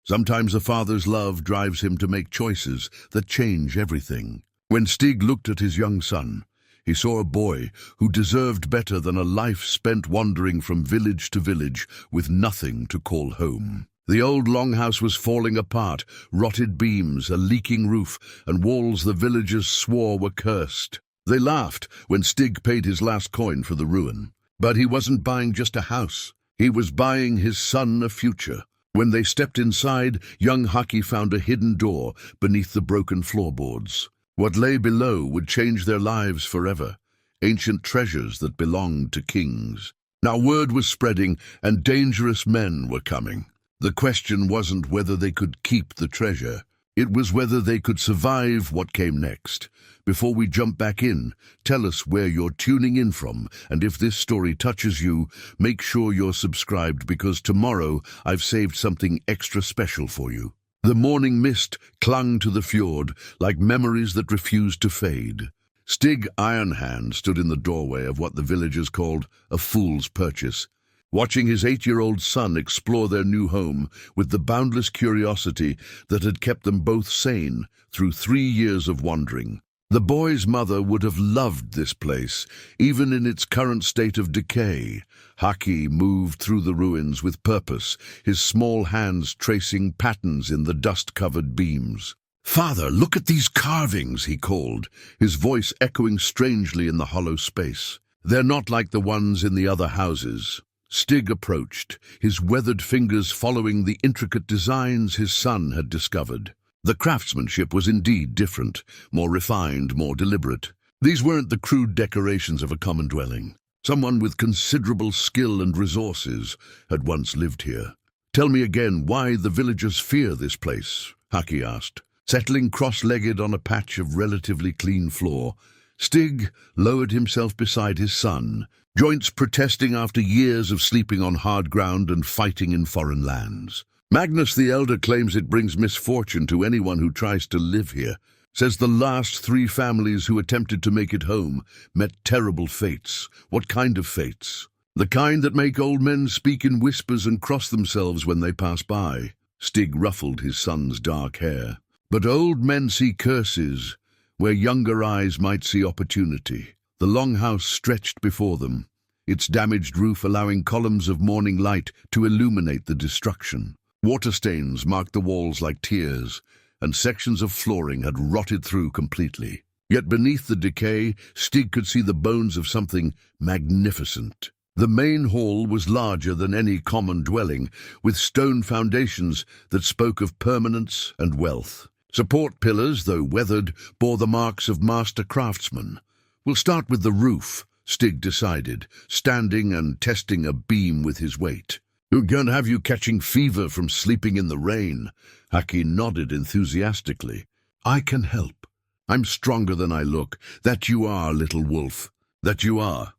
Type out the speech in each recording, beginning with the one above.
Sometimes a father's love drives him to make choices that change everything. When Stig looked at his young son, he saw a boy who deserved better than a life spent wandering from village to village with nothing to call home. The old longhouse was falling apart, rotted beams, a leaking roof, and walls the villagers swore were cursed. They laughed when Stig paid his last coin for the ruin. But he wasn't buying just a house. He was buying his son a future. When they stepped inside, young Haki found a hidden door beneath the broken floorboards. What lay below would change their lives forever. Ancient treasures that belonged to kings. Now word was spreading, and dangerous men were coming. The question wasn't whether they could keep the treasure. It was whether they could survive what came next. Before we jump back in, tell us where you're tuning in from, and if this story touches you, make sure you're subscribed because tomorrow I've saved something extra special for you. The morning mist clung to the fjord like memories that refused to fade. Stig Ironhand stood in the doorway of what the villagers called a fool's purchase, watching his 8-year-old son explore their new home with the boundless curiosity that had kept them both sane through 3 years of wandering. The boy's mother would have loved this place, even in its current state of decay. Haki moved through the ruins with purpose, his small hands tracing patterns in the dust-covered beams. "Father, look at these carvings," he called, his voice echoing strangely in the hollow space. "They're not like the ones in the other houses." Stig approached, his weathered fingers following the intricate designs his son had discovered. The craftsmanship was indeed different, more refined, more deliberate. These weren't the crude decorations of a common dwelling. Someone with considerable skill and resources had once lived here. "Tell me again why the villagers fear this place," Haki asked, settling cross-legged on a patch of relatively clean floor. Stig lowered himself beside his son, joints protesting after years of sleeping on hard ground and fighting in foreign lands. "Magnus the Elder claims it brings misfortune to anyone who tries to live here. Says the last 3 families who attempted to make it home met terrible fates." "What kind of fates?" "The kind that make old men speak in whispers and cross themselves when they pass by." Stig ruffled his son's dark hair. "But old men see curses where younger eyes might see opportunity." The longhouse stretched before them, its damaged roof allowing columns of morning light to illuminate the destruction. Water stains marked the walls like tears, and sections of flooring had rotted through completely. Yet beneath the decay, Stig could see the bones of something magnificent. The main hall was larger than any common dwelling, with stone foundations that spoke of permanence and wealth. Support pillars, though weathered, bore the marks of master craftsmen. "We'll start with the roof," Stig decided, standing and testing a beam with his weight. "We're going to have you catching fever from sleeping in the rain." Haki nodded enthusiastically. "I can help. I'm stronger than I look. That you are, little wolf. That you are."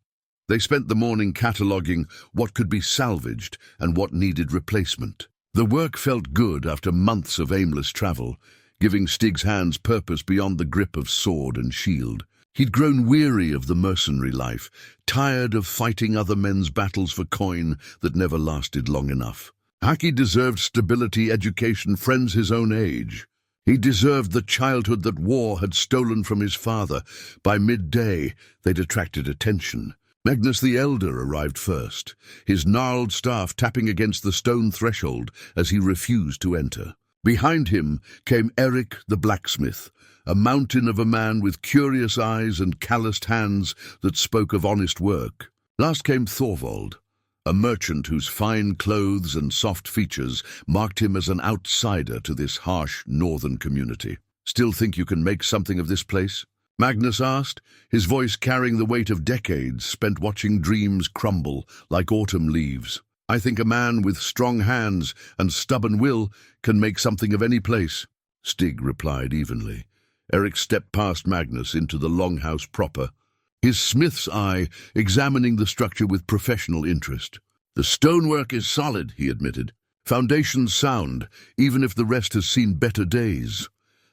They spent the morning cataloguing what could be salvaged and what needed replacement. The work felt good after months of aimless travel, giving Stig's hands purpose beyond the grip of sword and shield. He'd grown weary of the mercenary life, tired of fighting other men's battles for coin that never lasted long enough. Haki deserved stability, education, friends his own age. He deserved the childhood that war had stolen from his father. By midday, they'd attracted attention. Magnus the Elder arrived first, his gnarled staff tapping against the stone threshold as he refused to enter. Behind him came Eric the blacksmith, a mountain of a man with curious eyes and calloused hands that spoke of honest work. Last came Thorvald, a merchant whose fine clothes and soft features marked him as an outsider to this harsh northern community. "Still think you can make something of this place?" Magnus asked, his voice carrying the weight of decades spent watching dreams crumble like autumn leaves. "I think a man with strong hands and stubborn will can make something of any place," Stig replied evenly. Eric stepped past Magnus into the longhouse proper, his smith's eye examining the structure with professional interest. "The stonework is solid," he admitted. "Foundations sound, even if the rest has seen better days."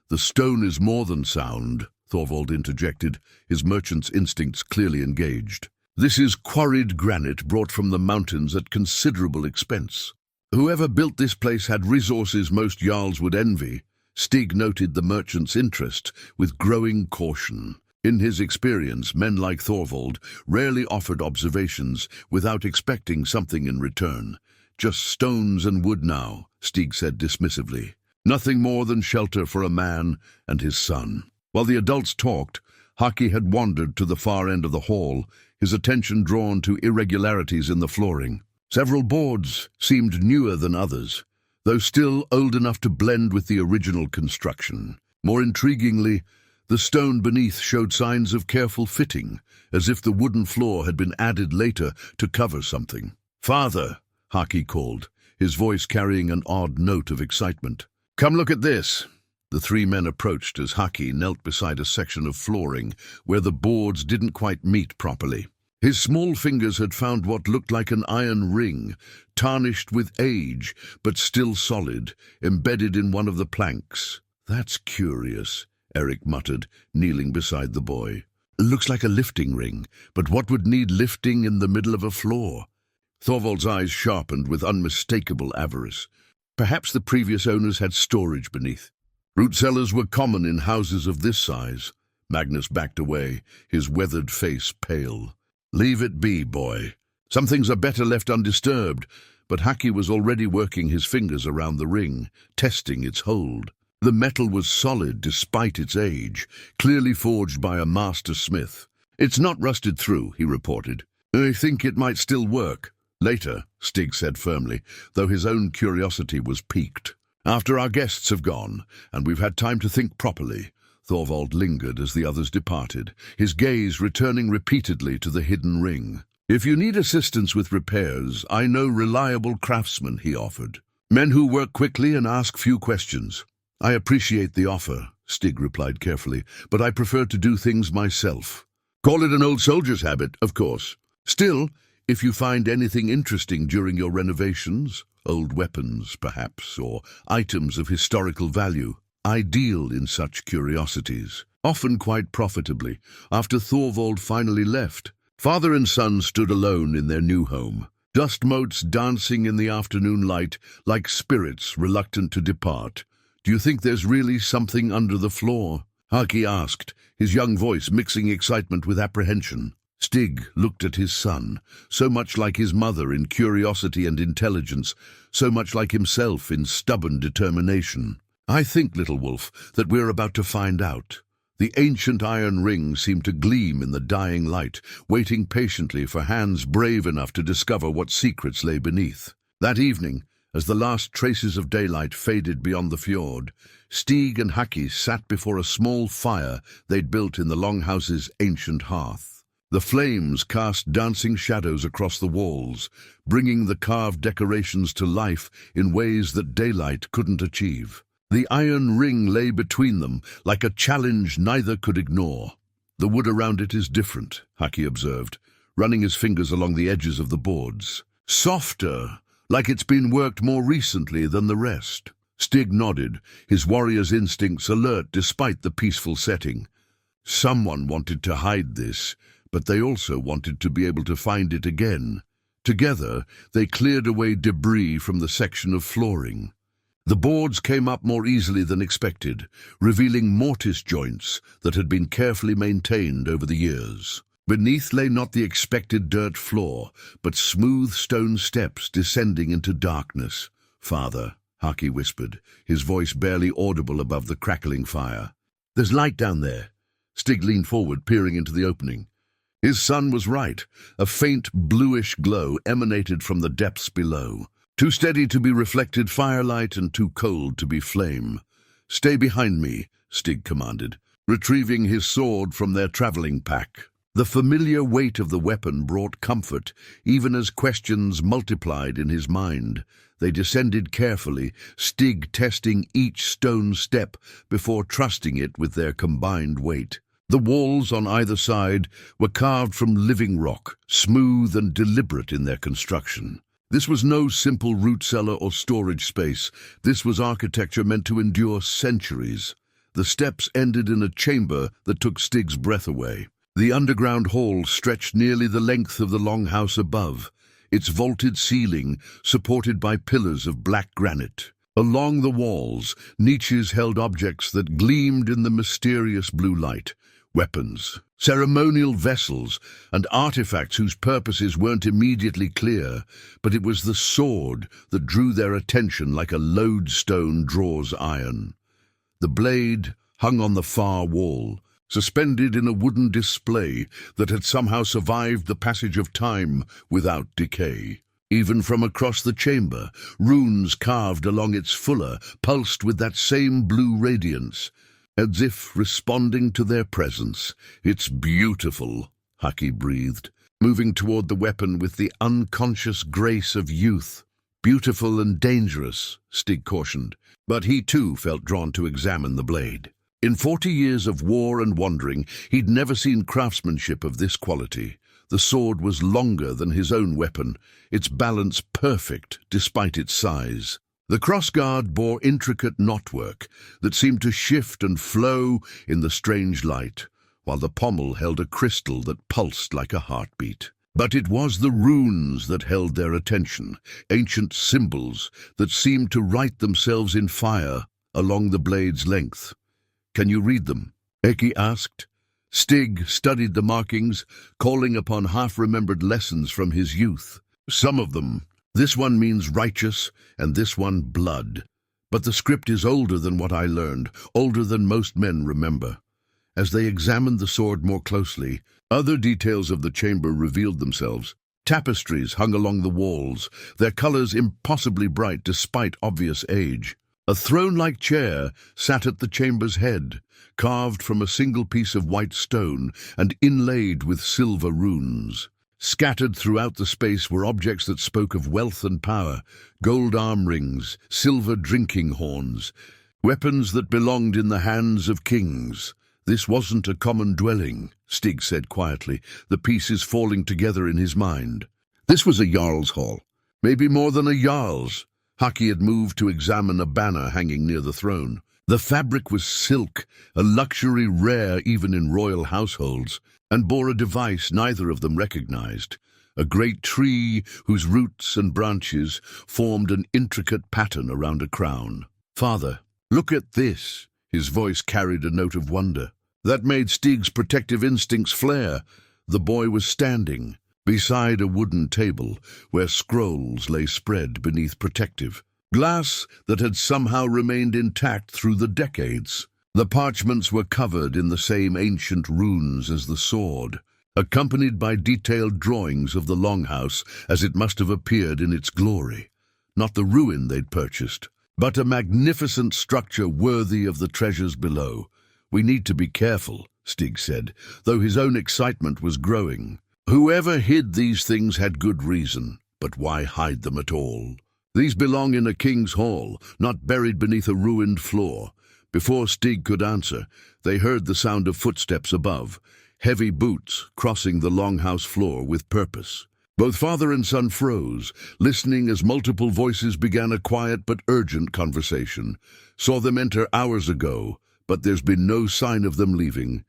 "The stone is more than sound," Thorvald interjected, his merchant's instincts clearly engaged. "This is quarried granite brought from the mountains at considerable expense." Whoever built this place had resources most Jarls would envy. Stig noted the merchant's interest with growing caution. In his experience, men like Thorvald rarely offered observations without expecting something in return. Just stones and wood now, Stig said dismissively. Nothing more than shelter for a man and his son. While the adults talked, Haki had wandered to the far end of the hall, his attention drawn to irregularities in the flooring. Several boards seemed newer than others, though still old enough to blend with the original construction. More intriguingly, the stone beneath showed signs of careful fitting, as if the wooden floor had been added later to cover something. "Father," Haki called, his voice carrying an odd note of excitement. "Come look at this." The three men approached as Haki knelt beside a section of flooring where the boards didn't quite meet properly. His small fingers had found what looked like an iron ring, tarnished with age, but still solid, embedded in one of the planks. "That's curious," Eric muttered, kneeling beside the boy. "Looks like a lifting ring, but what would need lifting in the middle of a floor?" Thorvald's eyes sharpened with unmistakable avarice. Perhaps the previous owners had storage beneath. Root cellars were common in houses of this size. Magnus backed away, his weathered face pale. "Leave it be, boy. Some things are better left undisturbed," but Haki was already working his fingers around the ring, testing its hold. The metal was solid despite its age, clearly forged by a master smith. "It's not rusted through," he reported. "I think it might still work." "Later," Stig said firmly, though his own curiosity was piqued. "After our guests have gone, and we've had time to think properly." Thorvald lingered as the others departed, his gaze returning repeatedly to the hidden ring. "If you need assistance with repairs, I know reliable craftsmen," he offered. "Men who work quickly and ask few questions." "I appreciate the offer," Stig replied carefully, "but I prefer to do things myself." "Call it an old soldier's habit, of course. Still, if you find anything interesting during your renovations, old weapons, perhaps, or items of historical value, I deal in such curiosities, often quite profitably." After Thorvald finally left, father and son stood alone in their new home, dust motes dancing in the afternoon light like spirits reluctant to depart. "Do you think there's really something under the floor?" Haki asked, his young voice mixing excitement with apprehension. Stig looked at his son, so much like his mother in curiosity and intelligence, so much like himself in stubborn determination. "I think, little wolf, that we're about to find out." The ancient iron ring seemed to gleam in the dying light, waiting patiently for hands brave enough to discover what secrets lay beneath. That evening, as the last traces of daylight faded beyond the fjord, Stig and Haki sat before a small fire they'd built in the Longhouse's ancient hearth. The flames cast dancing shadows across the walls, bringing the carved decorations to life in ways that daylight couldn't achieve. The iron ring lay between them, like a challenge neither could ignore. "The wood around it is different," Haki observed, running his fingers along the edges of the boards. "Softer, like it's been worked more recently than the rest." Stig nodded, his warrior's instincts alert despite the peaceful setting. Someone wanted to hide this, but they also wanted to be able to find it again. Together, they cleared away debris from the section of flooring. The boards came up more easily than expected, revealing mortise joints that had been carefully maintained over the years. Beneath lay not the expected dirt floor, but smooth stone steps descending into darkness. "Father," Haki whispered, his voice barely audible above the crackling fire. "There's light down there." Stig leaned forward, peering into the opening. His son was right. A faint bluish glow emanated from the depths below. Too steady to be reflected firelight and too cold to be flame. "Stay behind me," Stig commanded, retrieving his sword from their traveling pack. The familiar weight of the weapon brought comfort, even as questions multiplied in his mind. They descended carefully, Stig testing each stone step before trusting it with their combined weight. The walls on either side were carved from living rock, smooth and deliberate in their construction. This was no simple root cellar or storage space. This was architecture meant to endure centuries. The steps ended in a chamber that took Stig's breath away. The underground hall stretched nearly the length of the Longhouse above, its vaulted ceiling supported by pillars of black granite. Along the walls, niches held objects that gleamed in the mysterious blue light. Weapons, ceremonial vessels, and artifacts whose purposes weren't immediately clear, but it was the sword that drew their attention like a lodestone draws iron. The blade hung on the far wall, suspended in a wooden display that had somehow survived the passage of time without decay. Even from across the chamber, runes carved along its fuller pulsed with that same blue radiance, as if responding to their presence. "It's beautiful," Haki breathed, moving toward the weapon with the unconscious grace of youth. "Beautiful and dangerous," Stig cautioned, but he too felt drawn to examine the blade. In 40 years of war and wandering, he'd never seen craftsmanship of this quality. The sword was longer than his own weapon, its balance perfect despite its size. The crossguard bore intricate knotwork that seemed to shift and flow in the strange light, while the pommel held a crystal that pulsed like a heartbeat. But it was the runes that held their attention, ancient symbols that seemed to write themselves in fire along the blade's length. "Can you read them?" Haki asked. Stig studied the markings, calling upon half-remembered lessons from his youth. "Some of them. This one means righteous, and this one blood. But the script is older than what I learned, older than most men remember." As they examined the sword more closely, other details of the chamber revealed themselves. Tapestries hung along the walls, their colors impossibly bright despite obvious age. A throne-like chair sat at the chamber's head, carved from a single piece of white stone and inlaid with silver runes. Scattered throughout the space were objects that spoke of wealth and power: gold arm rings, silver drinking horns, weapons that belonged in the hands of kings. "This wasn't a common dwelling," Stig said quietly, the pieces falling together in his mind. "This was a jarl's hall, maybe more than a jarl's." Haki had moved to examine a banner hanging near the throne. The fabric was silk, a luxury rare even in royal households, and bore a device neither of them recognized: a great tree whose roots and branches formed an intricate pattern around a crown. "Father, look at this." His voice carried a note of wonder. That made Stig's protective instincts flare. The boy was standing beside a wooden table where scrolls lay spread beneath protective glass that had somehow remained intact through the decades. The parchments were covered in the same ancient runes as the sword, accompanied by detailed drawings of the Longhouse as it must have appeared in its glory. Not the ruin they'd purchased, but a magnificent structure worthy of the treasures below. "We need to be careful," Stig said, though his own excitement was growing. Whoever hid these things had good reason, but why hide them at all? These belong in a king's hall, not buried beneath a ruined floor. Before Stig could answer, they heard the sound of footsteps above, heavy boots crossing the Longhouse floor with purpose. Both father and son froze, listening as multiple voices began a quiet but urgent conversation. "Saw them enter hours ago, but there's been no sign of them leaving.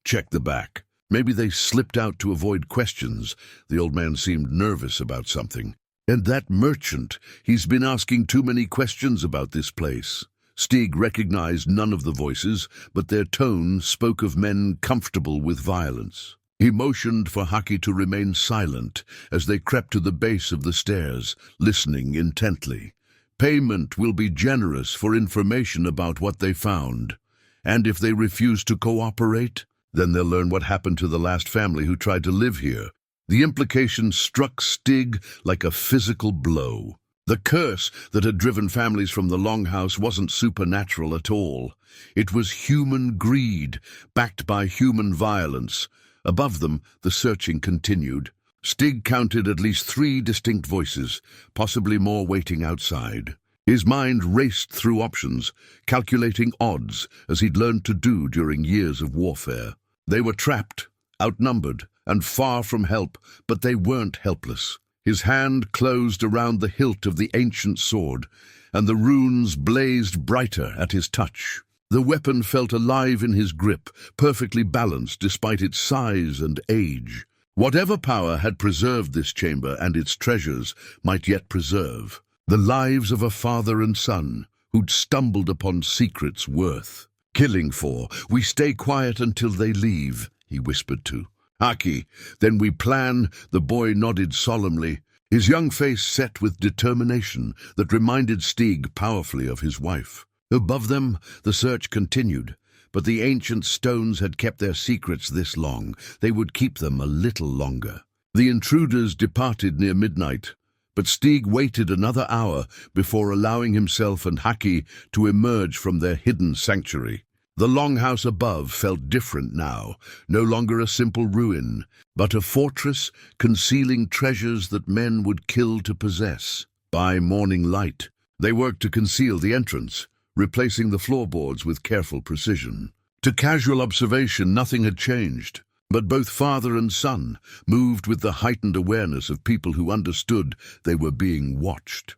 Check the back. Maybe they slipped out to avoid questions." The old man seemed nervous about something. "And that merchant, he's been asking too many questions about this place." Stig recognized none of the voices, but their tone spoke of men comfortable with violence. He motioned for Haki to remain silent as they crept to the base of the stairs, listening intently. "Payment will be generous for information about what they found. And if they refuse to cooperate, then they'll learn what happened to the last family who tried to live here." The implication struck Stig like a physical blow. The curse that had driven families from the Longhouse wasn't supernatural at all. It was human greed, backed by human violence. Above them, the searching continued. Stig counted at least 3 distinct voices, possibly more waiting outside. His mind raced through options, calculating odds, as he'd learned to do during years of warfare. They were trapped, outnumbered, and far from help, but they weren't helpless. His hand closed around the hilt of the ancient sword, and the runes blazed brighter at his touch. The weapon felt alive in his grip, perfectly balanced despite its size and age. Whatever power had preserved this chamber and its treasures might yet preserve the lives of a father and son who'd stumbled upon secrets worth killing for. "We stay quiet until they leave," he whispered to Haki. "Then we plan." The boy nodded solemnly, his young face set with determination that reminded Stig powerfully of his wife. Above them, the search continued, but the ancient stones had kept their secrets this long. They would keep them a little longer. The intruders departed near midnight, but Stig waited another hour before allowing himself and Haki to emerge from their hidden sanctuary. The Longhouse above felt different now, no longer a simple ruin, but a fortress concealing treasures that men would kill to possess. By morning light, they worked to conceal the entrance, replacing the floorboards with careful precision. To casual observation, nothing had changed, but both father and son moved with the heightened awareness of people who understood they were being watched.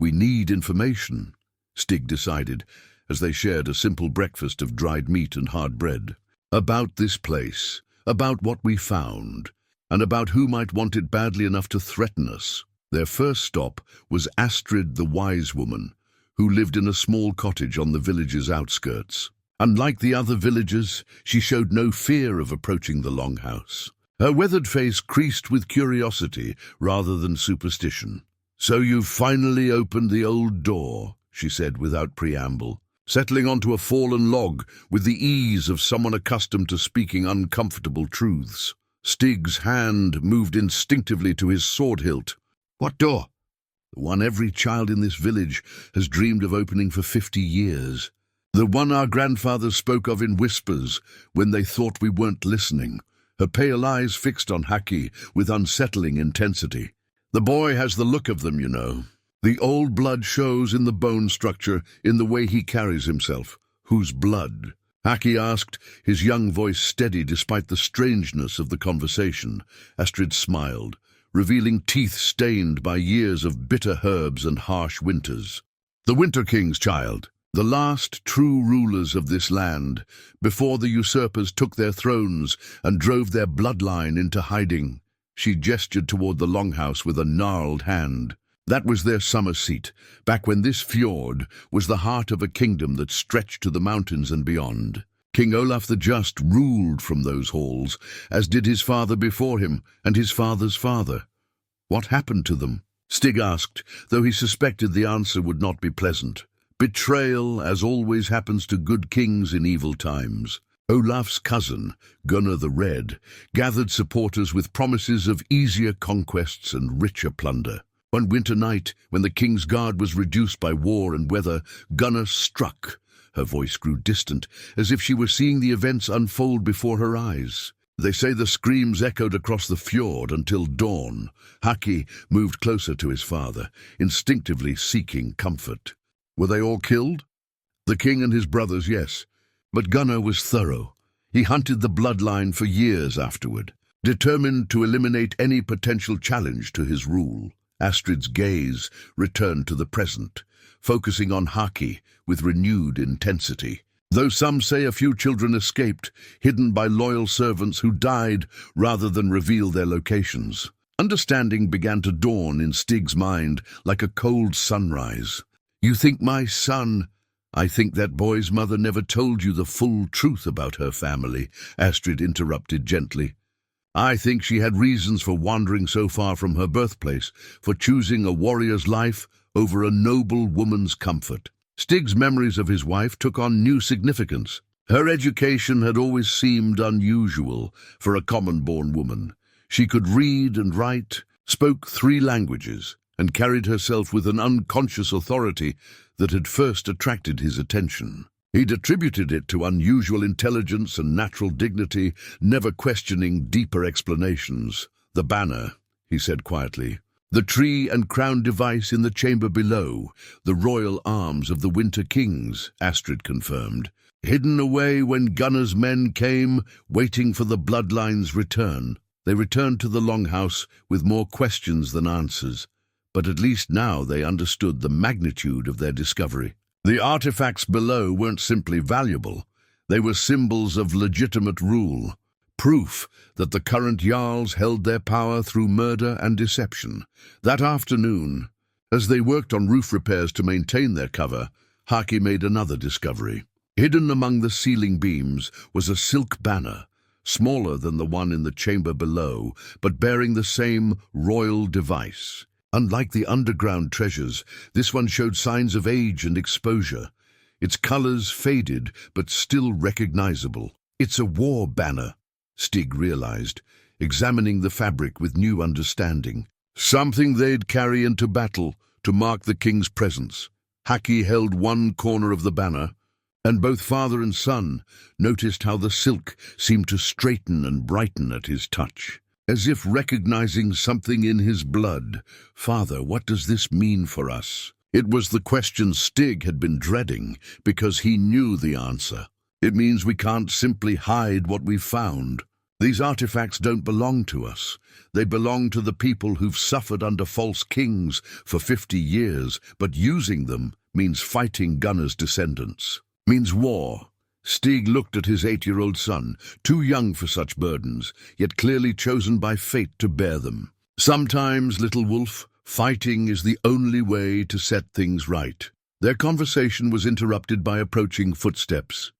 "We need information," Stig decided, as they shared a simple breakfast of dried meat and hard bread. "About this place, about what we found, and about who might want it badly enough to threaten us." Their first stop was Astrid the Wise Woman, who lived in a small cottage on the village's outskirts. Unlike the other villagers, she showed no fear of approaching the Longhouse. Her weathered face creased with curiosity rather than superstition. "So you've finally opened the old door," she said without preamble, settling onto a fallen log with the ease of someone accustomed to speaking uncomfortable truths. Stig's hand moved instinctively to his sword hilt. "What door?" "The one every child in this village has dreamed of opening for 50 years. The one our grandfathers spoke of in whispers when they thought we weren't listening." Her pale eyes fixed on Haki with unsettling intensity. "The boy has the look of them, you know. The old blood shows in the bone structure, in the way he carries himself." "Whose blood?" Haki asked, his young voice steady despite the strangeness of the conversation. Astrid smiled, revealing teeth stained by years of bitter herbs and harsh winters. "The Winter King's child, the last true rulers of this land, before the usurpers took their thrones and drove their bloodline into hiding." She gestured toward the Longhouse with a gnarled hand. "That was their summer seat, back when this fjord was the heart of a kingdom that stretched to the mountains and beyond. King Olaf the Just ruled from those halls, as did his father before him and his father's father." "What happened to them?" Stig asked, though he suspected the answer would not be pleasant. "Betrayal, as always happens to good kings in evil times. Olaf's cousin, Gunnar the Red, gathered supporters with promises of easier conquests and richer plunder. One winter night, when the king's guard was reduced by war and weather, Gunnar struck." Her voice grew distant, as if she were seeing the events unfold before her eyes. "They say the screams echoed across the fjord until dawn." Haki moved closer to his father, instinctively seeking comfort. "Were they all killed?" "The king and his brothers, yes. But Gunnar was thorough. He hunted the bloodline for years afterward, determined to eliminate any potential challenge to his rule." Astrid's gaze returned to the present, focusing on Haki with renewed intensity. "Though some say a few children escaped, hidden by loyal servants who died rather than reveal their locations." Understanding began to dawn in Stig's mind like a cold sunrise. "You think my son—" "I think that boy's mother never told you the full truth about her family," Astrid interrupted gently. "I think she had reasons for wandering so far from her birthplace, for choosing a warrior's life over a noble woman's comfort." Stig's memories of his wife took on new significance. Her education had always seemed unusual for a common-born woman. She could read and write, spoke 3 languages, and carried herself with an unconscious authority that had first attracted his attention. He'd attributed it to unusual intelligence and natural dignity, never questioning deeper explanations. "The banner," he said quietly. "The tree and crown device in the chamber below, the royal arms of the Winter Kings," Astrid confirmed. "Hidden away when Gunnar's men came, waiting for the bloodline's return." They returned to the Longhouse with more questions than answers, but at least now they understood the magnitude of their discovery. The artifacts below weren't simply valuable. They were symbols of legitimate rule, proof that the current Jarls held their power through murder and deception. That afternoon, as they worked on roof repairs to maintain their cover, Haki made another discovery. Hidden among the ceiling beams was a silk banner, smaller than the one in the chamber below, but bearing the same royal device. Unlike the underground treasures, this one showed signs of age and exposure. Its colors faded, but still recognizable. "It's a war banner," Stig realized, examining the fabric with new understanding. Something they'd carry into battle to mark the king's presence. Haki held one corner of the banner, and both father and son noticed how the silk seemed to straighten and brighten at his touch. As if recognizing something in his blood. "Father, what does this mean for us?" It was the question Stig had been dreading, because he knew the answer. "It means we can't simply hide what we've found. These artifacts don't belong to us. They belong to the people who've suffered under false kings for 50 years, but using them means fighting Gunnar's descendants. Means war." Stig looked at his 8-year-old son, too young for such burdens, yet clearly chosen by fate to bear them. "Sometimes, little wolf, fighting is the only way to set things right." Their conversation was interrupted by approaching footsteps.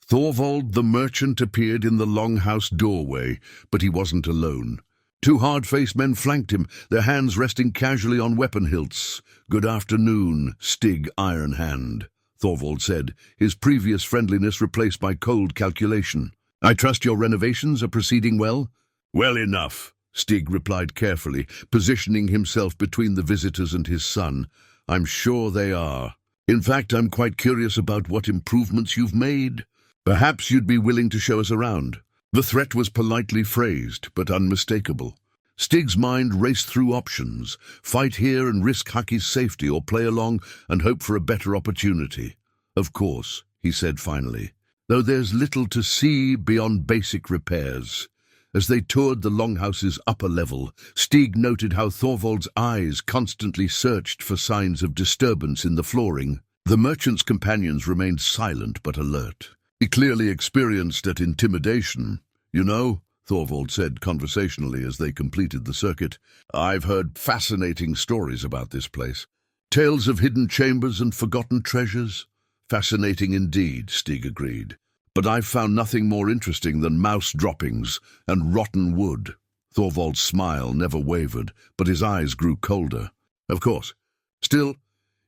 Thorvald the merchant appeared in the Longhouse doorway, but he wasn't alone. 2 hard-faced men flanked him, their hands resting casually on weapon hilts. "Good afternoon, Stig Ironhand," Thorvald said, his previous friendliness replaced by cold calculation. "I trust your renovations are proceeding well?" "Well enough," Stig replied carefully, positioning himself between the visitors and his son. "I'm sure they are. In fact, I'm quite curious about what improvements you've made. Perhaps you'd be willing to show us around." The threat was politely phrased, but unmistakable. Stig's mind raced through options: fight here and risk Haki's safety, or play along and hope for a better opportunity. "Of course," he said finally, "though there's little to see beyond basic repairs." As they toured the Longhouse's upper level, Stig noted how Thorvald's eyes constantly searched for signs of disturbance in the flooring. The merchant's companions remained silent but alert. "He clearly experienced at intimidation. You know," Thorvald said conversationally as they completed the circuit, "I've heard fascinating stories about this place. Tales of hidden chambers and forgotten treasures." "Fascinating indeed," Stig agreed. "But I've found nothing more interesting than mouse droppings and rotten wood." Thorvald's smile never wavered, but his eyes grew colder. "Of course. Still,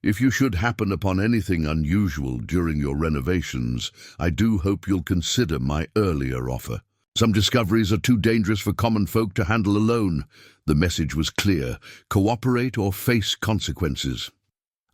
if you should happen upon anything unusual during your renovations, I do hope you'll consider my earlier offer. Some discoveries are too dangerous for common folk to handle alone." The message was clear: cooperate or face consequences.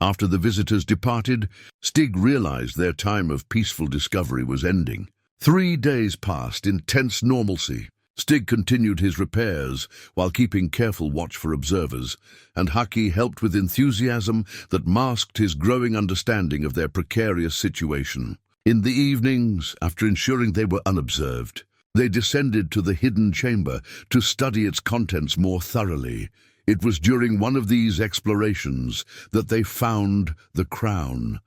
After the visitors departed, Stig realized their time of peaceful discovery was ending. 3 days passed in tense normalcy. Stig continued his repairs while keeping careful watch for observers, and Haki helped with enthusiasm that masked his growing understanding of their precarious situation. In the evenings, after ensuring they were unobserved, they descended to the hidden chamber to study its contents more thoroughly. It was during one of these explorations that they found the crown.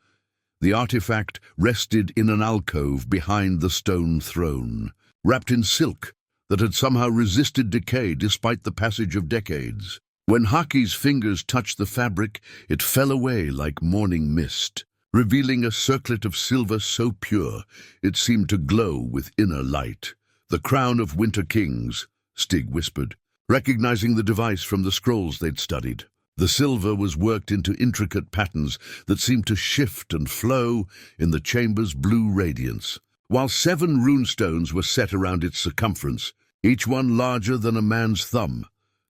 The artifact rested in an alcove behind the stone throne, wrapped in silk that had somehow resisted decay despite the passage of decades. When Haki's fingers touched the fabric, it fell away like morning mist, revealing a circlet of silver so pure it seemed to glow with inner light. "The crown of Winter Kings," Stig whispered, recognizing the device from the scrolls they'd studied. The silver was worked into intricate patterns that seemed to shift and flow in the chamber's blue radiance, while 7 runestones were set around its circumference, each one larger than a man's thumb.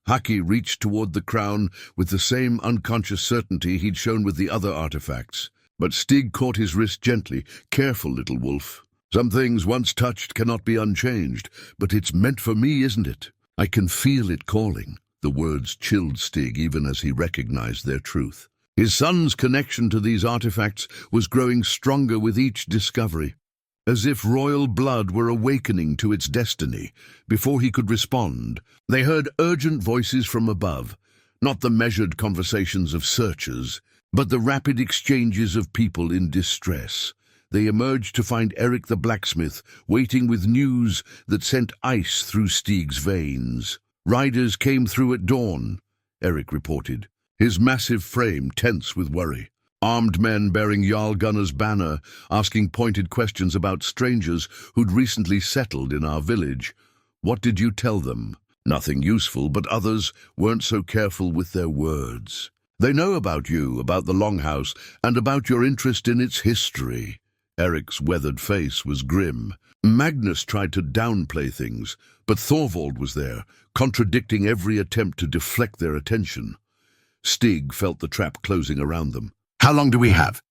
Haki reached toward the crown with the same unconscious certainty he'd shown with the other artifacts, but Stig caught his wrist gently. "Careful, little wolf. Some things once touched cannot be unchanged, but it's meant for me, isn't it? I can feel it calling." The words chilled Stig even as he recognized their truth. His son's connection to these artifacts was growing stronger with each discovery, as if royal blood were awakening to its destiny. Before he could respond, they heard urgent voices from above, not the measured conversations of searchers, but the rapid exchanges of people in distress. they emerged to find Eric the blacksmith waiting with news that sent ice through Stig's veins. "Riders came through at dawn," Eric reported, his massive frame tense with worry. Armed men bearing Jarl Gunnar's banner, asking pointed questions about strangers who'd recently settled in our village. "What did you tell them?" "Nothing useful, but others weren't so careful with their words. They know about you, about the Longhouse, and about your interest in its history." Eric's weathered face was grim. Magnus tried to downplay things, but Thorvald was there, contradicting every attempt to deflect their attention. Stig felt the trap closing around them. "How long do we have?"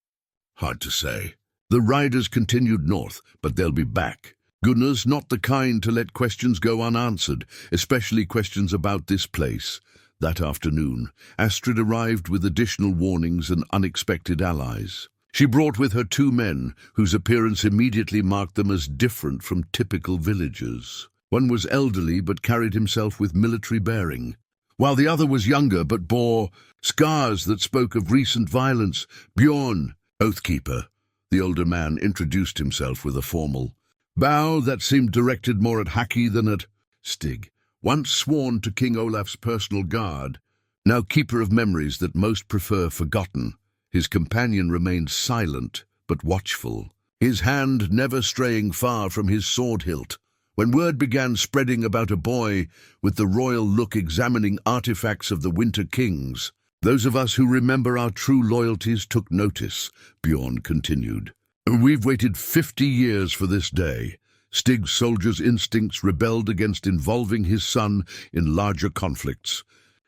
"Hard to say. The riders continued north, but they'll be back. Gunnar's not the kind to let questions go unanswered, especially questions about this place." That afternoon, Astrid arrived with additional warnings and unexpected allies. She brought with her 2 men, whose appearance immediately marked them as different from typical villagers. One was elderly but carried himself with military bearing, while the other was younger but bore scars that spoke of recent violence. "Bjorn, Oathkeeper," the older man introduced himself with a formal bow that seemed directed more at Haki than at Stig, once sworn to King Olaf's personal guard, now keeper of memories that most prefer forgotten. His companion remained silent but watchful, his hand never straying far from his sword hilt. When word began spreading about a boy with the royal look examining artifacts of the Winter Kings, those of us who remember our true loyalties took notice, Bjorn continued. "We've waited 50 years for this day." Stig's soldiers' instincts rebelled against involving his son in larger conflicts.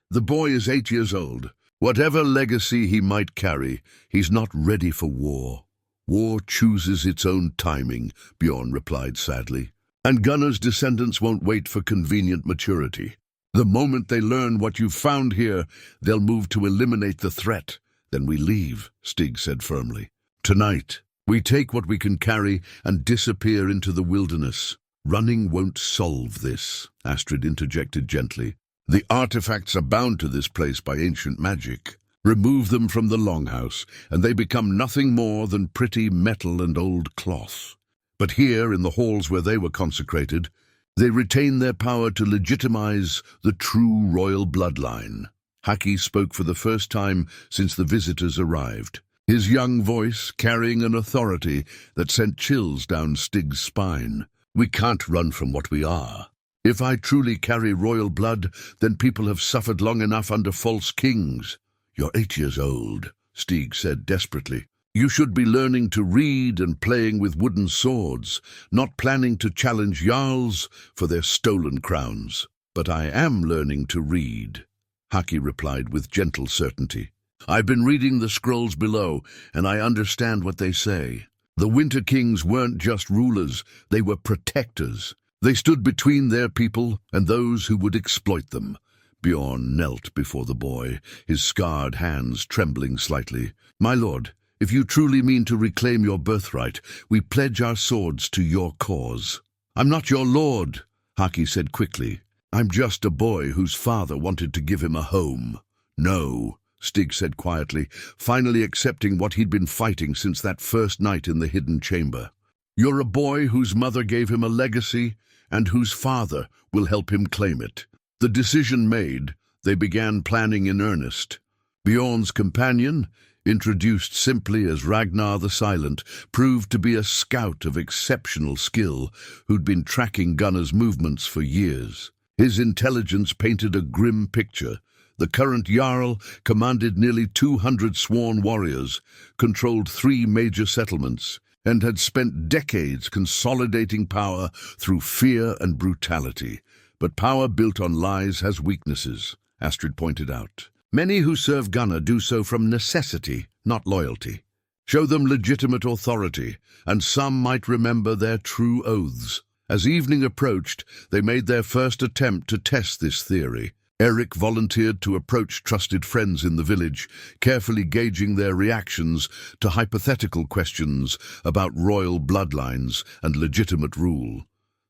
"The boy is 8 years old. Whatever legacy he might carry, he's not ready for war. War chooses its own timing," Bjorn replied sadly. "And Gunnar's descendants won't wait for convenient maturity. The moment they learn what you've found here, they'll move to eliminate the threat. Then we leave," Stig said firmly. "Tonight, we take what we can carry and disappear into the wilderness." "Running won't solve this," Astrid interjected gently. "The artifacts are bound to this place by ancient magic. Remove them from the Longhouse, and they become nothing more than pretty metal and old cloth. But here, in the halls where they were consecrated, they retain their power to legitimize the true royal bloodline." Haki spoke for the first time since the visitors arrived, his young voice carrying an authority that sent chills down Stig's spine. "We can't run from what we are. If I truly carry royal blood, then people have suffered long enough under false kings." "You're 8 years old," Stig said desperately. "You should be learning to read and playing with wooden swords, not planning to challenge jarls for their stolen crowns." "But I am learning to read," Haki replied with gentle certainty. "I've been reading the scrolls below, and I understand what they say. The Winter Kings weren't just rulers, they were protectors. They stood between their people and those who would exploit them." Bjorn knelt before the boy, his scarred hands trembling slightly. "My lord, if you truly mean to reclaim your birthright, we pledge our swords to your cause." "I'm not your lord," Haki said quickly. "I'm just a boy whose father wanted to give him a home." "No," Stig said quietly, finally accepting what he'd been fighting since that first night in the hidden chamber. "You're a boy whose mother gave him a legacy, and whose father will help him claim it." The decision made, they began planning in earnest. Bjorn's companion, introduced simply as Ragnar the Silent, proved to be a scout of exceptional skill who'd been tracking Gunnar's movements for years. His intelligence painted a grim picture. The current Jarl commanded nearly 200 sworn warriors, controlled 3 major settlements, and had spent decades consolidating power through fear and brutality. But power built on lies has weaknesses, Astrid pointed out. Many who serve Gunnar do so from necessity, not loyalty. Show them legitimate authority, and some might remember their true oaths. As evening approached, they made their first attempt to test this theory. Eric volunteered to approach trusted friends in the village, carefully gauging their reactions to hypothetical questions about royal bloodlines and legitimate rule.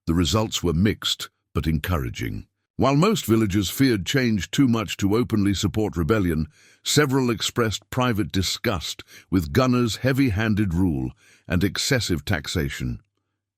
The results were mixed, but encouraging. While most villagers feared change too much to openly support rebellion, several expressed private disgust with Gunnar's heavy-handed rule and excessive taxation.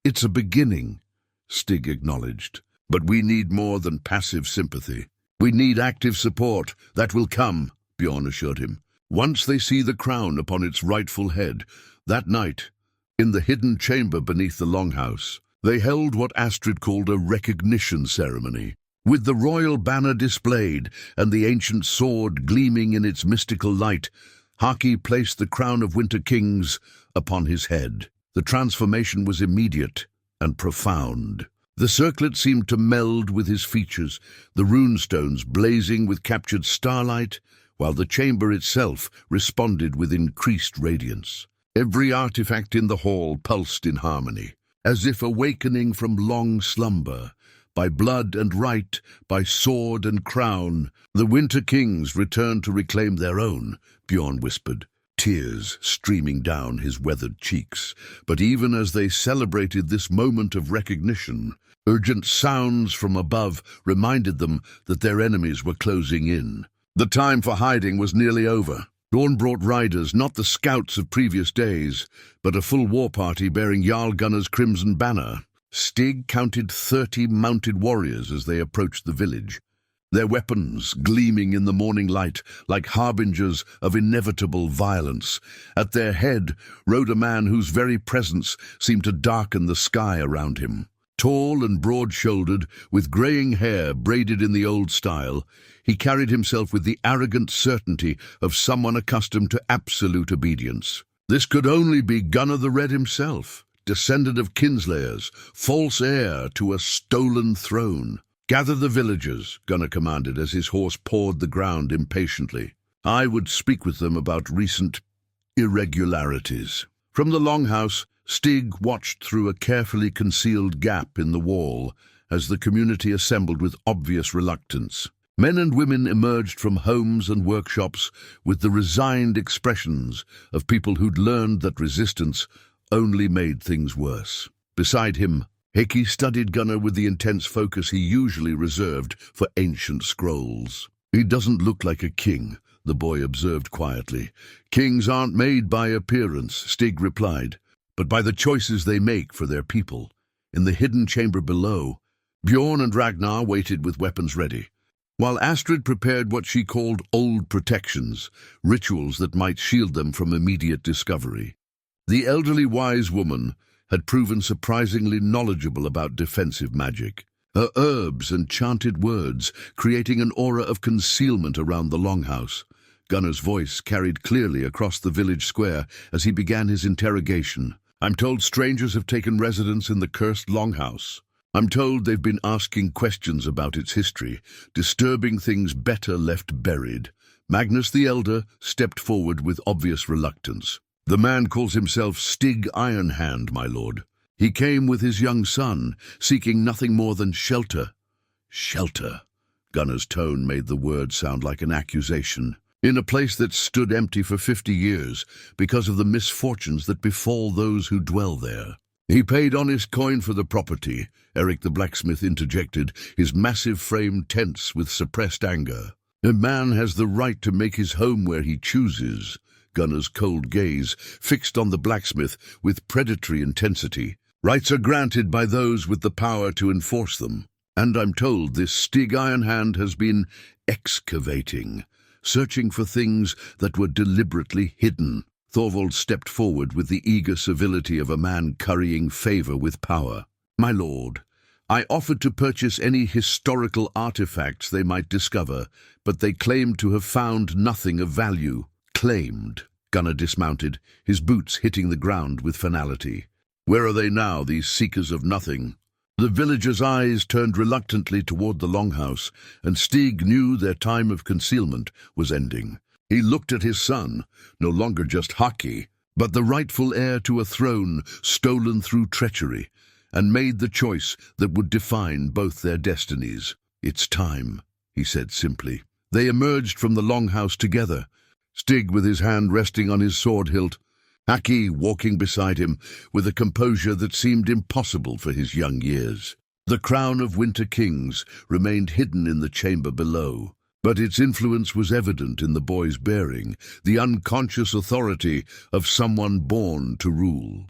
"It's a beginning," Stig acknowledged. "But we need more than passive sympathy. We need active support. That will come," Bjorn assured him. "Once they see the crown upon its rightful head." That night, in the hidden chamber beneath the Longhouse, they held what Astrid called a recognition ceremony. With the royal banner displayed and the ancient sword gleaming in its mystical light, Haki placed the crown of Winter Kings upon his head. The transformation was immediate and profound. The circlet seemed to meld with his features, the runestones blazing with captured starlight, while the chamber itself responded with increased radiance. Every artifact in the hall pulsed in harmony, as if awakening from long slumber. By blood and right, by sword and crown, the Winter Kings returned to reclaim their own, Bjorn whispered, tears streaming down his weathered cheeks. But even as they celebrated this moment of recognition, urgent sounds from above reminded them that their enemies were closing in. The time for hiding was nearly over. Dawn brought riders, not the scouts of previous days, but a full war party bearing Jarl Gunnar's crimson banner. Stig counted 30 mounted warriors as they approached the village, their weapons gleaming in the morning light like harbingers of inevitable violence. At their head rode a man whose very presence seemed to darken the sky around him. Tall and broad-shouldered, with greying hair braided in the old style, he carried himself with the arrogant certainty of someone accustomed to absolute obedience. This could only be Gunnar the Red himself, descendant of kinslayers, false heir to a stolen throne. "Gather the villagers," Gunnar commanded as his horse pawed the ground impatiently. "I would speak with them about recent irregularities." From the Longhouse, Stig watched through a carefully concealed gap in the wall as the community assembled with obvious reluctance. Men and women emerged from homes and workshops with the resigned expressions of people who'd learned that resistance only made things worse. Beside him, Haki studied Gunnar with the intense focus he usually reserved for ancient scrolls. "He doesn't look like a king," the boy observed quietly. "Kings aren't made by appearance," Stig replied, "but by the choices they make for their people." In the hidden chamber below, Bjorn and Ragnar waited with weapons ready, while Astrid prepared what she called old protections, rituals that might shield them from immediate discovery. The elderly wise woman had proven surprisingly knowledgeable about defensive magic, her herbs and chanted words creating an aura of concealment around the Longhouse. Gunnar's voice carried clearly across the village square as he began his interrogation. "I'm told strangers have taken residence in the cursed Longhouse. I'm told they've been asking questions about its history, disturbing things better left buried." Magnus the Elder stepped forward with obvious reluctance. "The man calls himself Stig Ironhand, my lord. He came with his young son, seeking nothing more than shelter." "Shelter?" Gunnar's tone made the word sound like an accusation. "In a place that stood empty for 50 years because of the misfortunes that befall those who dwell there." "He paid honest coin for the property," Eric the blacksmith interjected, his massive frame tense with suppressed anger. "A man has the right to make his home where he chooses." Gunnar's cold gaze fixed on the blacksmith with predatory intensity. "Rights are granted by those with the power to enforce them. And I'm told this Stig Ironhand has been excavating, searching for things that were deliberately hidden." Thorvald stepped forward with the eager civility of a man currying favor with power. "My lord, I offered to purchase any historical artifacts they might discover, but they claimed to have found nothing of value." "Claimed." Gunnar dismounted, his boots hitting the ground with finality. "Where are they now, these seekers of nothing?" The villagers' eyes turned reluctantly toward the Longhouse, and Stig knew their time of concealment was ending. He looked at his son, no longer just Haki, but the rightful heir to a throne stolen through treachery, and made the choice that would define both their destinies. "It's time," he said simply. They emerged from the Longhouse together, Stig with his hand resting on his sword hilt, Haki walking beside him with a composure that seemed impossible for his young years. The crown of Winter Kings remained hidden in the chamber below, but its influence was evident in the boy's bearing, the unconscious authority of someone born to rule.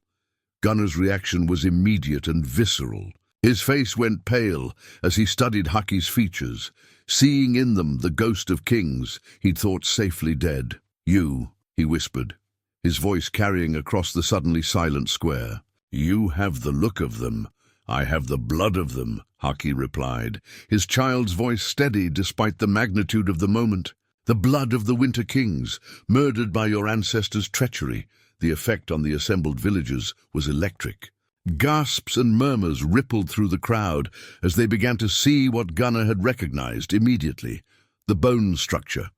Gunnar's reaction was immediate and visceral. His face went pale as he studied Haki's features, seeing in them the ghost of kings he'd thought safely dead. "You," he whispered, his voice carrying across the suddenly silent square. "You have the look of them. I have the blood of them," Haki replied, his child's voice steady despite the magnitude of the moment. "The blood of the Winter Kings, murdered by your ancestors' treachery." The effect on the assembled villagers was electric. Gasps and murmurs rippled through the crowd as they began to see what Gunnar had recognized immediately: the bone structure,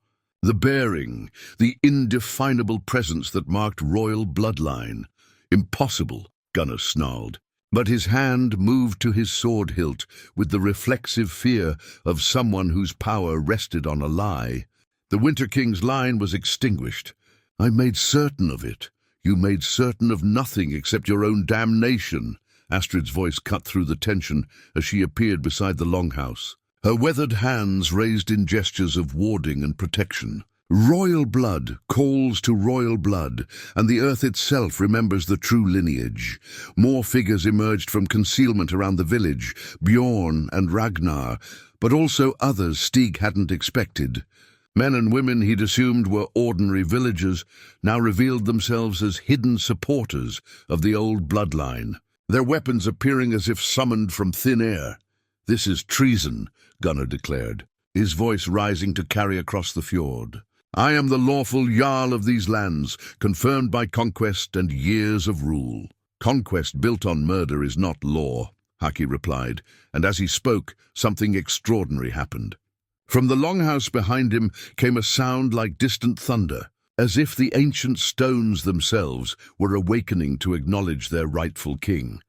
the bearing, the indefinable presence that marked royal bloodline. "Impossible," Gunnar snarled. But his hand moved to his sword hilt with the reflexive fear of someone whose power rested on a lie. The Winter King's line was extinguished. "I made certain of it." "You made certain of nothing except your own damnation." Astrid's voice cut through the tension as she appeared beside the Longhouse, her weathered hands raised in gestures of warding and protection. "Royal blood calls to royal blood, and the earth itself remembers the true lineage." More figures emerged from concealment around the village, Bjorn and Ragnar, but also others Stig hadn't expected. Men and women he'd assumed were ordinary villagers now revealed themselves as hidden supporters of the old bloodline, their weapons appearing as if summoned from thin air. "This is treason," Gunnar declared, his voice rising to carry across the fjord. "I am the lawful Jarl of these lands, confirmed by conquest and years of rule." "Conquest built on murder is not law," Haki replied, and as he spoke, something extraordinary happened. From the Longhouse behind him came a sound like distant thunder, as if the ancient stones themselves were awakening to acknowledge their rightful king.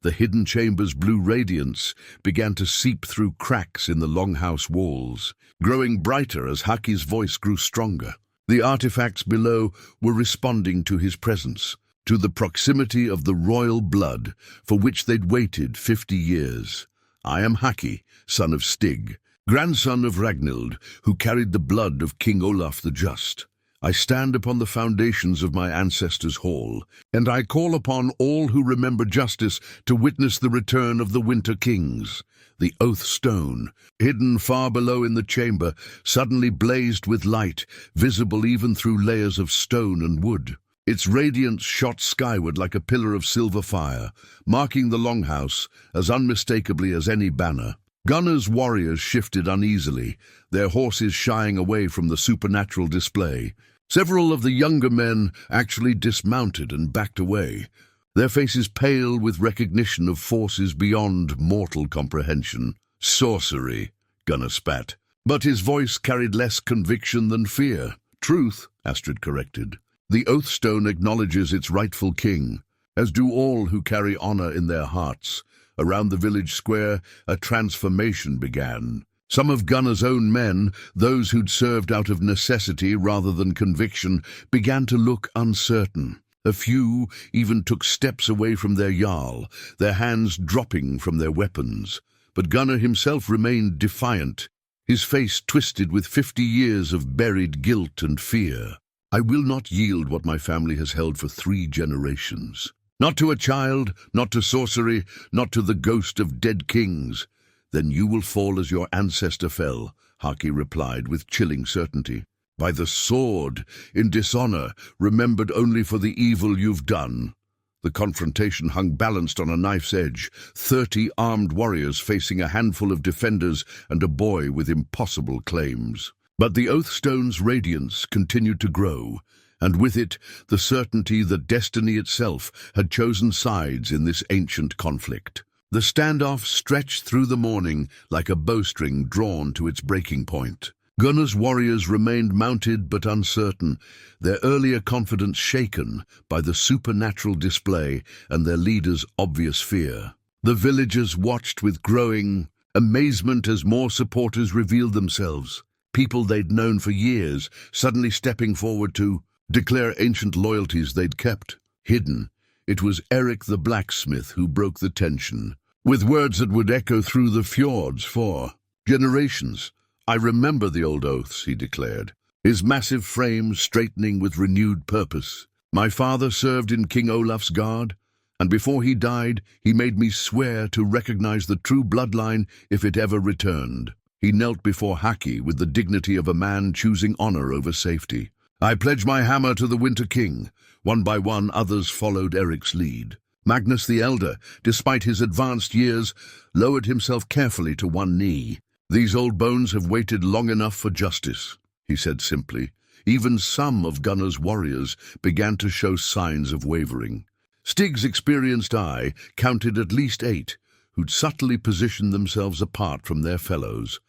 The hidden chamber's blue radiance began to seep through cracks in the Longhouse walls, growing brighter as Haki's voice grew stronger. The artifacts below were responding to his presence, to the proximity of the royal blood for which they'd waited 50 years. "I am Haki, son of Stig, grandson of Ragnhild, who carried the blood of King Olaf the Just. I stand upon the foundations of my ancestors' hall, and I call upon all who remember justice to witness the return of the Winter Kings." The oath stone, hidden far below in the chamber, suddenly blazed with light, visible even through layers of stone and wood. Its radiance shot skyward like a pillar of silver fire, marking the Longhouse as unmistakably as any banner. Gunnar's warriors shifted uneasily, their horses shying away from the supernatural display. Several of the younger men actually dismounted and backed away, their faces pale with recognition of forces beyond mortal comprehension. "Sorcery," Gunnar spat, but his voice carried less conviction than fear. "Truth," Astrid corrected. "The Oathstone acknowledges its rightful king, as do all who carry honor in their hearts." Around the village square, a transformation began. Some of Gunnar's own men, those who'd served out of necessity rather than conviction, began to look uncertain. A few even took steps away from their Jarl, their hands dropping from their weapons. But Gunnar himself remained defiant, his face twisted with 50 years of buried guilt and fear. "I will not yield what my family has held for 3 generations. Not to a child, not to sorcery, not to the ghost of dead kings." "Then you will fall as your ancestor fell," Haki replied with chilling certainty. "By the sword, in dishonor, remembered only for the evil you've done." The confrontation hung balanced on a knife's edge, 30 armed warriors facing a handful of defenders and a boy with impossible claims. But the Oathstone's radiance continued to grow, and with it the certainty that destiny itself had chosen sides in this ancient conflict. The standoff stretched through the morning like a bowstring drawn to its breaking point. Gunnar's warriors remained mounted but uncertain, their earlier confidence shaken by the supernatural display and their leader's obvious fear. The villagers watched with growing amazement as more supporters revealed themselves, people they'd known for years, suddenly stepping forward to declare ancient loyalties they'd kept hidden. It was Eric the blacksmith who broke the tension. with words that would echo through the fjords for generations. "I remember the old oaths," he declared, his massive frame straightening with renewed purpose. "My father served in King Olaf's guard, and before he died, he made me swear to recognize the true bloodline if it ever returned." He knelt before Haki with the dignity of a man choosing honor over safety. "I pledge my hammer to the Winter King." One by one, others followed Eric's lead. Magnus the Elder, despite his advanced years, lowered himself carefully to one knee. "These old bones have waited long enough for justice," he said simply. Even some of Gunnar's warriors began to show signs of wavering. Stig's experienced eye counted at least 8, who'd subtly positioned themselves apart from their fellows,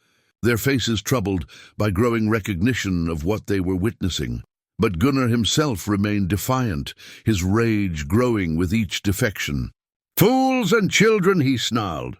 their faces troubled by growing recognition of what they were witnessing. But Gunnar himself remained defiant, his rage growing with each defection. "Fools and children," he snarled.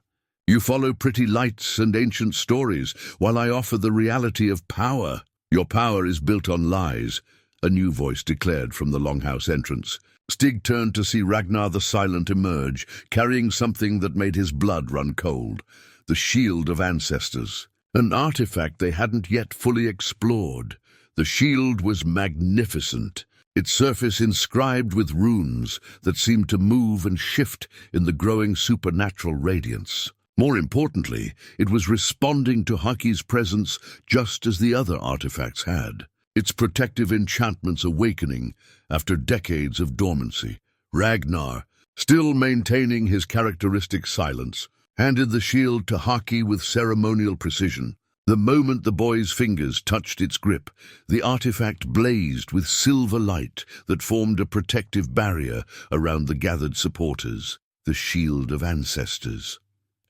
"You follow pretty lights and ancient stories, while I offer the reality of power. Your power is built on lies," a new voice declared from the Longhouse entrance. Stig turned to see Ragnar the Silent emerge, carrying something that made his blood run cold: the Shield of Ancestors, an artifact they hadn't yet fully explored. The shield was magnificent, its surface inscribed with runes that seemed to move and shift in the growing supernatural radiance. More importantly, it was responding to Haki's presence just as the other artifacts had, its protective enchantments awakening after decades of dormancy. Ragnar, still maintaining his characteristic silence, handed the shield to Haki with ceremonial precision. The moment the boy's fingers touched its grip, the artifact blazed with silver light that formed a protective barrier around the gathered supporters. "The Shield of Ancestors,"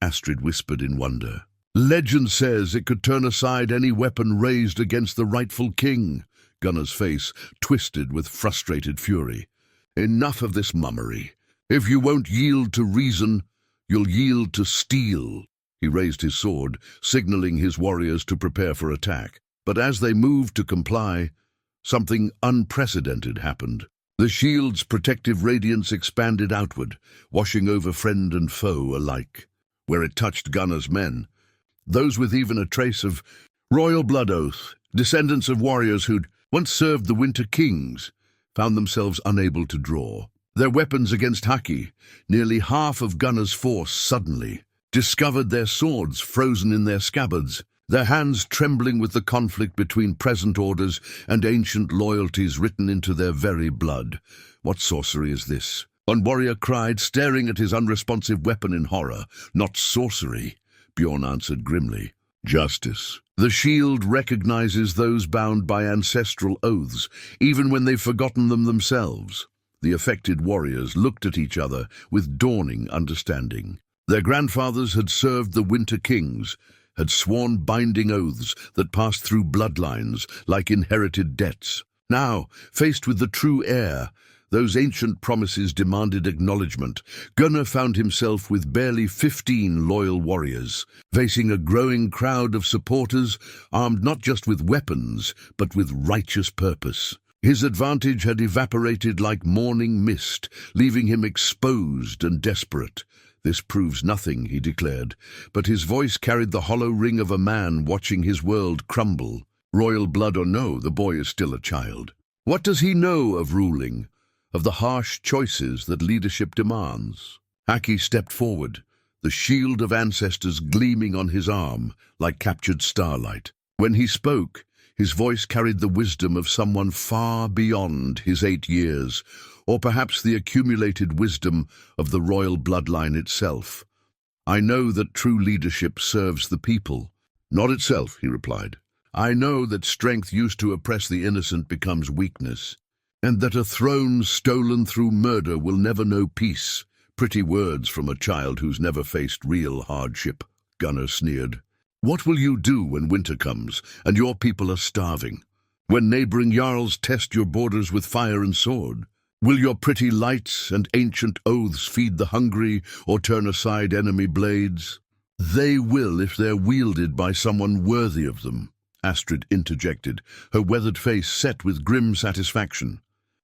Astrid whispered in wonder. "Legend says it could turn aside any weapon raised against the rightful king." Gunnar's face twisted with frustrated fury. "Enough of this mummery. If you won't yield to reason, you'll yield to steel." He raised his sword, signaling his warriors to prepare for attack. But as they moved to comply, something unprecedented happened. The shield's protective radiance expanded outward, washing over friend and foe alike. Where it touched Gunnar's men, those with even a trace of royal blood oath, descendants of warriors who'd once served the Winter Kings, found themselves unable to draw. Their weapons against Haki, nearly half of Gunnar's force suddenly discovered their swords frozen in their scabbards, their hands trembling with the conflict between present orders and ancient loyalties written into their very blood. "What sorcery is this?" one warrior cried, staring at his unresponsive weapon in horror. "Not sorcery," Bjorn answered grimly. "Justice. The shield recognizes those bound by ancestral oaths, even when they've forgotten them themselves." The affected warriors looked at each other with dawning understanding. Their grandfathers had served the Winter Kings, had sworn binding oaths that passed through bloodlines like inherited debts. Now, faced with the true heir, those ancient promises demanded acknowledgement. Gunnar found himself with barely 15 loyal warriors, facing a growing crowd of supporters armed not just with weapons, but with righteous purpose. His advantage had evaporated like morning mist, leaving him exposed and desperate. "This proves nothing," he declared, but his voice carried the hollow ring of a man watching his world crumble. Royal blood or no, the boy is still a child. What does he know of ruling, of the harsh choices that leadership demands? Haki stepped forward, the Shield of Ancestors gleaming on his arm like captured starlight. When he spoke, his voice carried the wisdom of someone far beyond his 8 years, or perhaps the accumulated wisdom of the royal bloodline itself. "I know that true leadership serves the people." "Not itself," he replied. "I know that strength used to oppress the innocent becomes weakness, and that a throne stolen through murder will never know peace." "Pretty words from a child who's never faced real hardship," Gunnar sneered. "What will you do when winter comes and your people are starving? When neighboring jarls test your borders with fire and sword? Will your pretty lights and ancient oaths feed the hungry or turn aside enemy blades?" "They will if they're wielded by someone worthy of them," Astrid interjected, her weathered face set with grim satisfaction.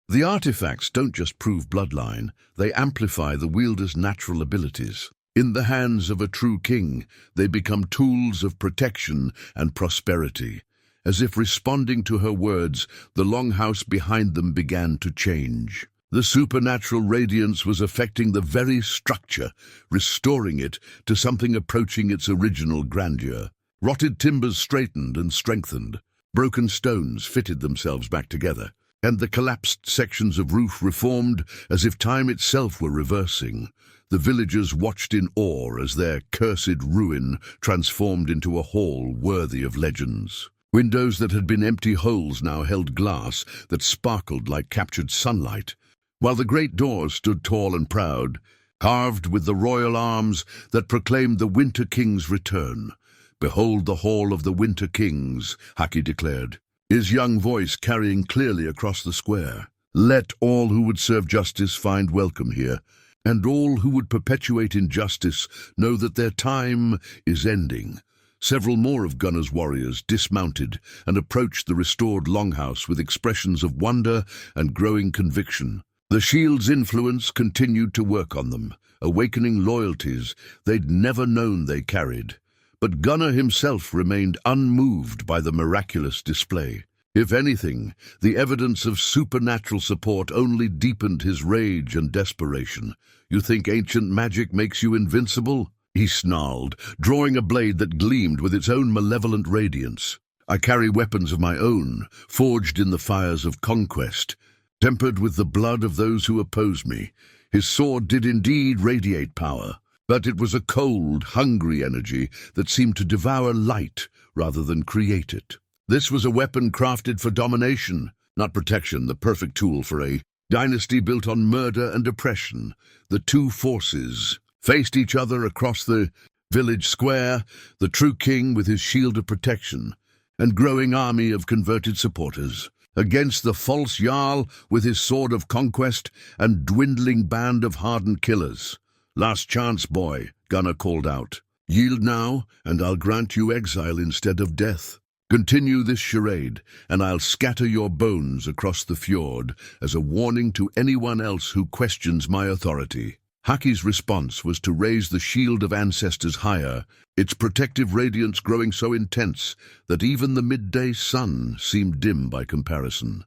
"The artifacts don't just prove bloodline, they amplify the wielder's natural abilities." In the hands of a true king, they become tools of protection and prosperity. As if responding to her words, the longhouse behind them began to change. The supernatural radiance was affecting the very structure, restoring it to something approaching its original grandeur. Rotted timbers straightened and strengthened. Broken stones fitted themselves back together, and the collapsed sections of roof reformed as if time itself were reversing. The villagers watched in awe as their cursed ruin transformed into a hall worthy of legends. Windows that had been empty holes now held glass that sparkled like captured sunlight, while the great doors stood tall and proud, carved with the royal arms that proclaimed the Winter King's return. "Behold the Hall of the Winter Kings," Haki declared, his young voice carrying clearly across the square. "Let all who would serve justice find welcome here, and all who would perpetuate injustice know that their time is ending." Several more of Gunner's warriors dismounted and approached the restored longhouse with expressions of wonder and growing conviction. The shield's influence continued to work on them, awakening loyalties they'd never known they carried. But Gunner himself remained unmoved by the miraculous display. If anything, the evidence of supernatural support only deepened his rage and desperation. "You think ancient magic makes you invincible?" he snarled, drawing a blade that gleamed with its own malevolent radiance. "I carry weapons of my own, forged in the fires of conquest, tempered with the blood of those who oppose me." His sword did indeed radiate power, but it was a cold, hungry energy that seemed to devour light rather than create it. This was a weapon crafted for domination, not protection, the perfect tool for a dynasty built on murder and oppression. The two forces faced each other across the village square, the true king with his shield of protection, and growing army of converted supporters, against the false Jarl with his sword of conquest and dwindling band of hardened killers. "Last chance, boy," Gunner called out. "Yield now, and I'll grant you exile instead of death. Continue this charade, and I'll scatter your bones across the fjord as a warning to anyone else who questions my authority." Haki's response was to raise the shield of ancestors higher, its protective radiance growing so intense that even the midday sun seemed dim by comparison.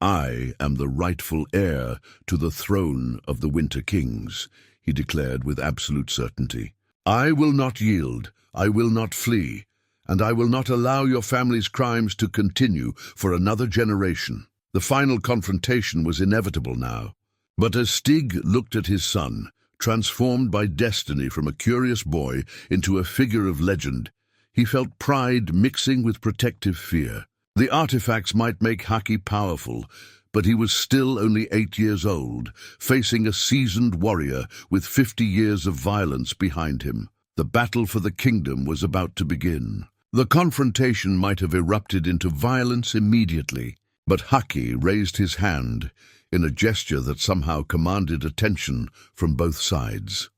"I am the rightful heir to the throne of the Winter Kings," he declared with absolute certainty. "I will not yield, I will not flee, and I will not allow your family's crimes to continue for another generation." The final confrontation was inevitable now. But as Stig looked at his son, transformed by destiny from a curious boy into a figure of legend, he felt pride mixing with protective fear. The artifacts might make Haki powerful, but he was still only 8 years old, facing a seasoned warrior with 50 years of violence behind him. The battle for the kingdom was about to begin. The confrontation might have erupted into violence immediately, but Haki raised his hand in a gesture that somehow commanded attention from both sides.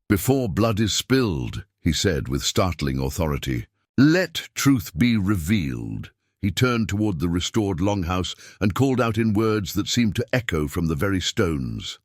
"Before blood is spilled," he said with startling authority, "let truth be revealed." He turned toward the restored longhouse and called out in words that seemed to echo from the very stones.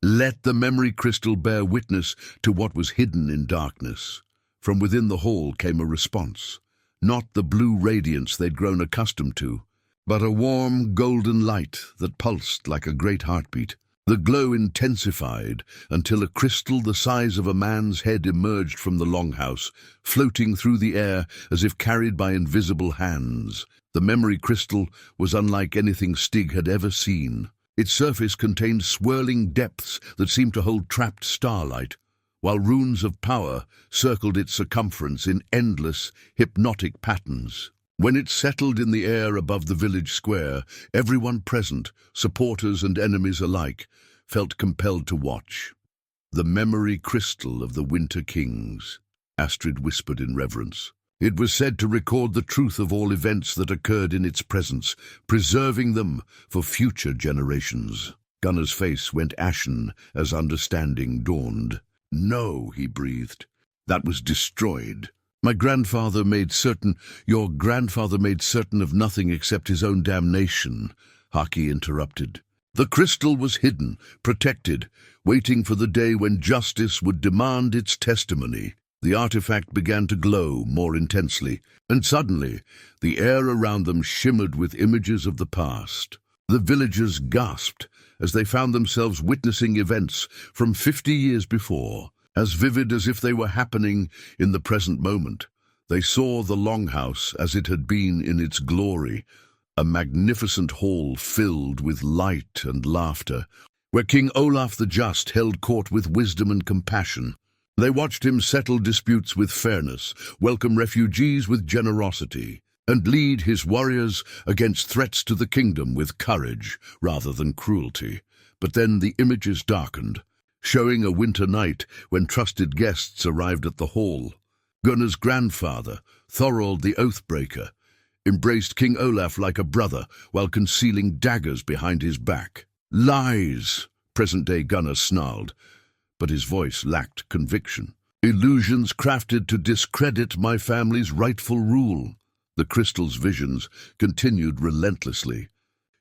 "Let the memory crystal bear witness to what was hidden in darkness." From within the hall came a response, not the blue radiance they'd grown accustomed to, but a warm, golden light that pulsed like a great heartbeat. The glow intensified until a crystal the size of a man's head emerged from the longhouse, floating through the air as if carried by invisible hands. The memory crystal was unlike anything Stig had ever seen. Its surface contained swirling depths that seemed to hold trapped starlight, while runes of power circled its circumference in endless, hypnotic patterns. When it settled in the air above the village square, everyone present, supporters and enemies alike, felt compelled to watch. "The memory crystal of the Winter Kings," Astrid whispered in reverence. "It was said to record the truth of all events that occurred in its presence, preserving them for future generations." Gunner's face went ashen as understanding dawned. "No," he breathed. "That was destroyed. Your grandfather made certain of nothing except his own damnation," Haki interrupted. The crystal was hidden, protected, waiting for the day when justice would demand its testimony. The artifact began to glow more intensely, and suddenly the air around them shimmered with images of the past. The villagers gasped as they found themselves witnessing events from 50 years before, as vivid as if they were happening in the present moment. They saw the Longhouse as it had been in its glory, a magnificent hall filled with light and laughter, where King Olaf the Just held court with wisdom and compassion. They watched him settle disputes with fairness, welcome refugees with generosity, and lead his warriors against threats to the kingdom with courage rather than cruelty. But then the images darkened, showing a winter night when trusted guests arrived at the hall. Gunnar's grandfather, Thorold the Oathbreaker, embraced King Olaf like a brother while concealing daggers behind his back. "Lies," present-day Gunnar snarled, but his voice lacked conviction. "Illusions crafted to discredit my family's rightful rule." The crystal's visions continued relentlessly,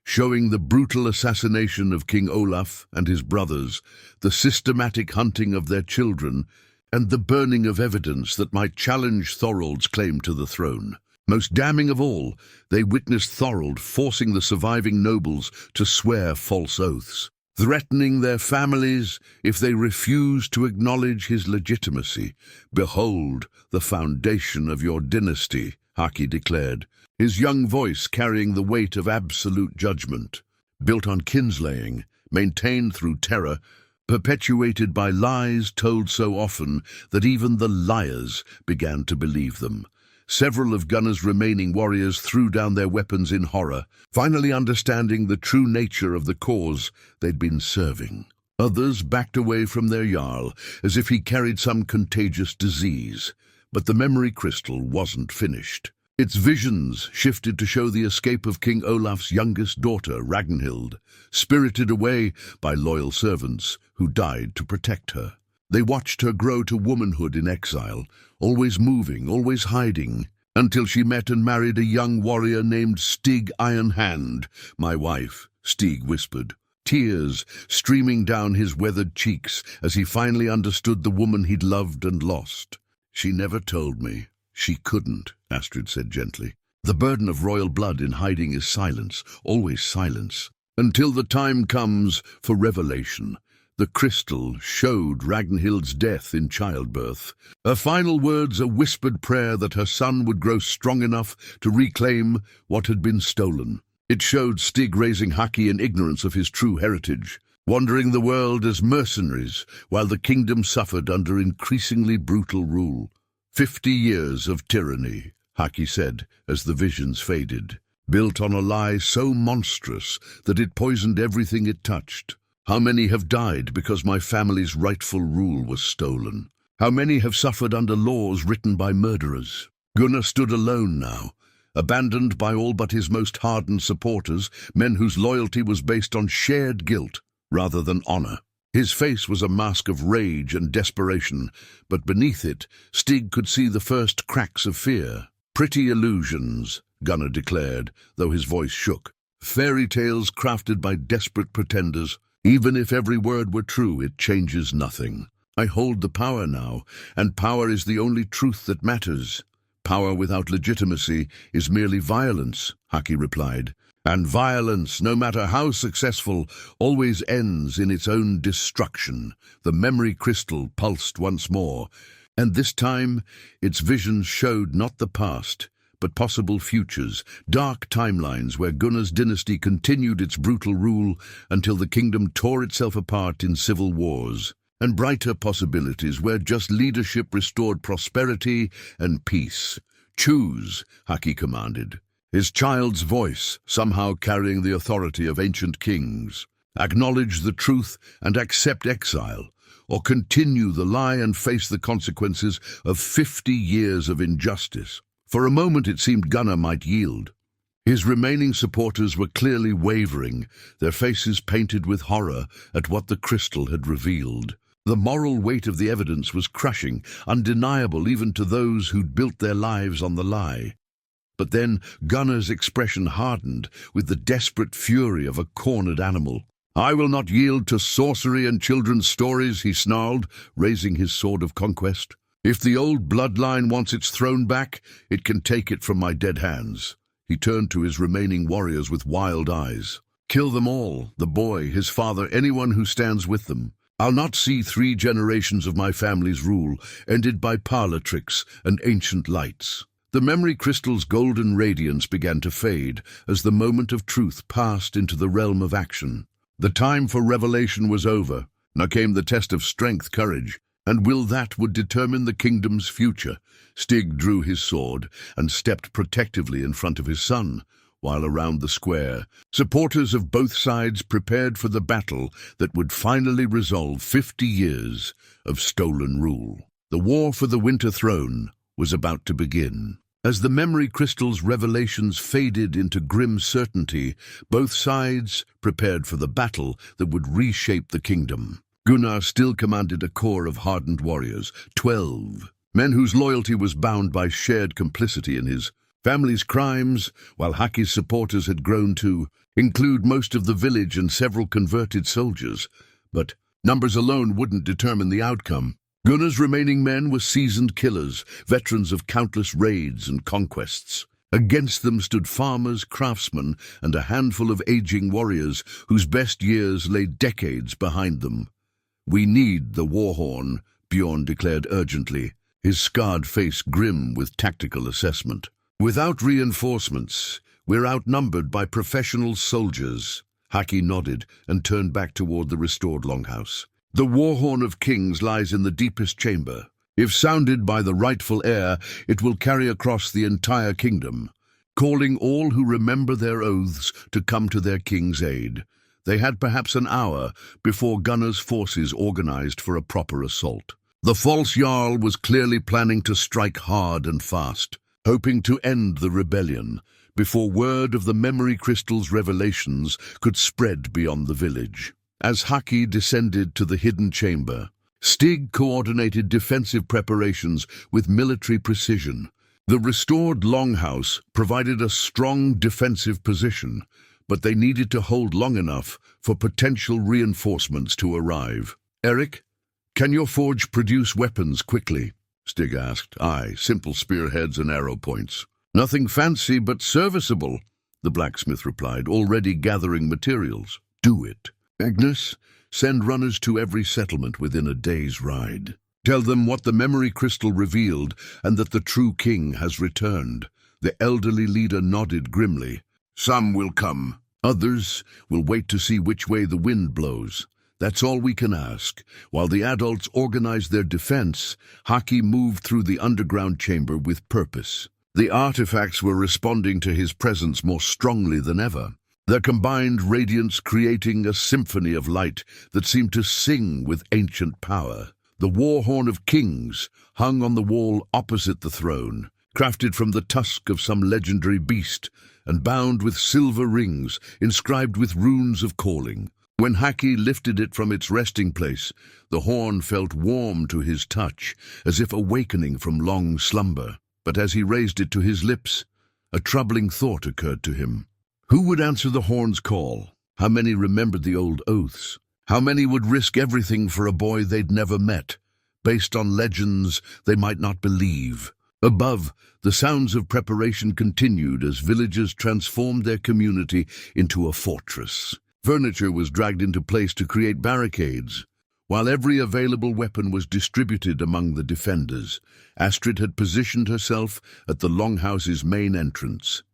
showing the brutal assassination of King Olaf and his brothers, the systematic hunting of their children, and the burning of evidence that might challenge Thorold's claim to the throne. Most damning of all, they witnessed Thorold forcing the surviving nobles to swear false oaths, threatening their families if they refused to acknowledge his legitimacy. "Behold the foundation of your dynasty," Haki declared, his young voice carrying the weight of absolute judgment. Built on kinslaying, maintained through terror, perpetuated by lies told so often that even the liars began to believe them. Several of Gunnar's remaining warriors threw down their weapons in horror, finally understanding the true nature of the cause they'd been serving. Others backed away from their Jarl, as if he carried some contagious disease. But the memory crystal wasn't finished. Its visions shifted to show the escape of King Olaf's youngest daughter, Ragnhild, spirited away by loyal servants who died to protect her. They watched her grow to womanhood in exile, always moving, always hiding, until she met and married a young warrior named Stig Ironhand. "My wife," Stig whispered, tears streaming down his weathered cheeks as he finally understood the woman he'd loved and lost. "She never told me. She couldn't," Astrid said gently. "The burden of royal blood in hiding is silence, always silence, until the time comes for revelation." The crystal showed Ragnhild's death in childbirth. Her final words a whispered prayer that her son would grow strong enough to reclaim what had been stolen. It showed Stig raising Haki in ignorance of his true heritage, wandering the world as mercenaries while the kingdom suffered under increasingly brutal rule. 50 years of tyranny, Haki said as the visions faded, built on a lie so monstrous that it poisoned everything it touched. How many have died because my family's rightful rule was stolen? How many have suffered under laws written by murderers? Gunnar stood alone now, abandoned by all but his most hardened supporters, men whose loyalty was based on shared guilt rather than honor. His face was a mask of rage and desperation, but beneath it, Stig could see the first cracks of fear. "Pretty illusions," Gunnar declared, though his voice shook. "Fairy tales crafted by desperate pretenders. Even if every word were true, it changes nothing. I hold the power now, and power is the only truth that matters. Power without legitimacy is merely violence," Haki replied. "And violence, no matter how successful, always ends in its own destruction." The memory crystal pulsed once more, and this time its visions showed not the past, but possible futures, dark timelines where Gunnar's dynasty continued its brutal rule until the kingdom tore itself apart in civil wars, and brighter possibilities where just leadership restored prosperity and peace. "Choose," Haki commanded, his child's voice somehow carrying the authority of ancient kings. "Acknowledge the truth and accept exile, or continue the lie and face the consequences of 50 years of injustice." For a moment it seemed Gunnar might yield. His remaining supporters were clearly wavering, their faces painted with horror at what the crystal had revealed. The moral weight of the evidence was crushing, undeniable even to those who'd built their lives on the lie. But then Gunnar's expression hardened with the desperate fury of a cornered animal. I will not yield to sorcery and children's stories, he snarled, raising his sword of conquest. If the old bloodline wants its throne back, it can take it from my dead hands. He turned to his remaining warriors with wild eyes. Kill them all, the boy, his father, anyone who stands with them. I'll not see 3 generations of my family's rule ended by parlor tricks and ancient lights. The memory crystal's golden radiance began to fade as the moment of truth passed into the realm of action. The time for revelation was over. Now came the test of strength, courage, and will that would determine the kingdom's future. Stig drew his sword and stepped protectively in front of his son, while around the square, supporters of both sides prepared for the battle that would finally resolve 50 years of stolen rule. The war for the Winter Throne was about to begin. As the memory crystal's revelations faded into grim certainty, both sides prepared for the battle that would reshape the kingdom. Gunnar still commanded a corps of hardened warriors, 12, men whose loyalty was bound by shared complicity in his family's crimes, while Haki's supporters had grown to include most of the village and several converted soldiers. But numbers alone wouldn't determine the outcome. Gunnar's remaining men were seasoned killers, veterans of countless raids and conquests. Against them stood farmers, craftsmen, and a handful of aging warriors whose best years lay decades behind them. "We need the war horn," Bjorn declared urgently, his scarred face grim with tactical assessment. "Without reinforcements, we're outnumbered by professional soldiers." Haki nodded and turned back toward the restored Longhouse. "The war horn of kings lies in the deepest chamber. If sounded by the rightful heir, it will carry across the entire kingdom, calling all who remember their oaths to come to their king's aid." They had perhaps an hour before Gunnar's forces organized for a proper assault. The false Jarl was clearly planning to strike hard and fast, hoping to end the rebellion before word of the memory crystal's revelations could spread beyond the village. As Haki descended to the hidden chamber, Stig coordinated defensive preparations with military precision. The restored Longhouse provided a strong defensive position, but they needed to hold long enough for potential reinforcements to arrive. "Eric, can your forge produce weapons quickly?" Stig asked. "Aye, simple spearheads and arrow points." "Nothing fancy, but serviceable," the blacksmith replied, already gathering materials. "Do it. Agnes, send runners to every settlement within a day's ride. Tell them what the memory crystal revealed and that the true king has returned." The elderly leader nodded grimly. "Some will come. Others will wait to see which way the wind blows. That's all we can ask." While the adults organized their defense, Haki moved through the underground chamber with purpose. The artifacts were responding to his presence more strongly than ever, their combined radiance creating a symphony of light that seemed to sing with ancient power. The war horn of kings hung on the wall opposite the throne, crafted from the tusk of some legendary beast and bound with silver rings inscribed with runes of calling. When Haki lifted it from its resting place, the horn felt warm to his touch, as if awakening from long slumber. But as he raised it to his lips, a troubling thought occurred to him. Who would answer the horn's call? How many remembered the old oaths? How many would risk everything for a boy they'd never met, based on legends they might not believe? Above, the sounds of preparation continued as villagers transformed their community into a fortress. Furniture was dragged into place to create barricades, while every available weapon was distributed among the defenders. Astrid had positioned herself at the Longhouse's main entrance,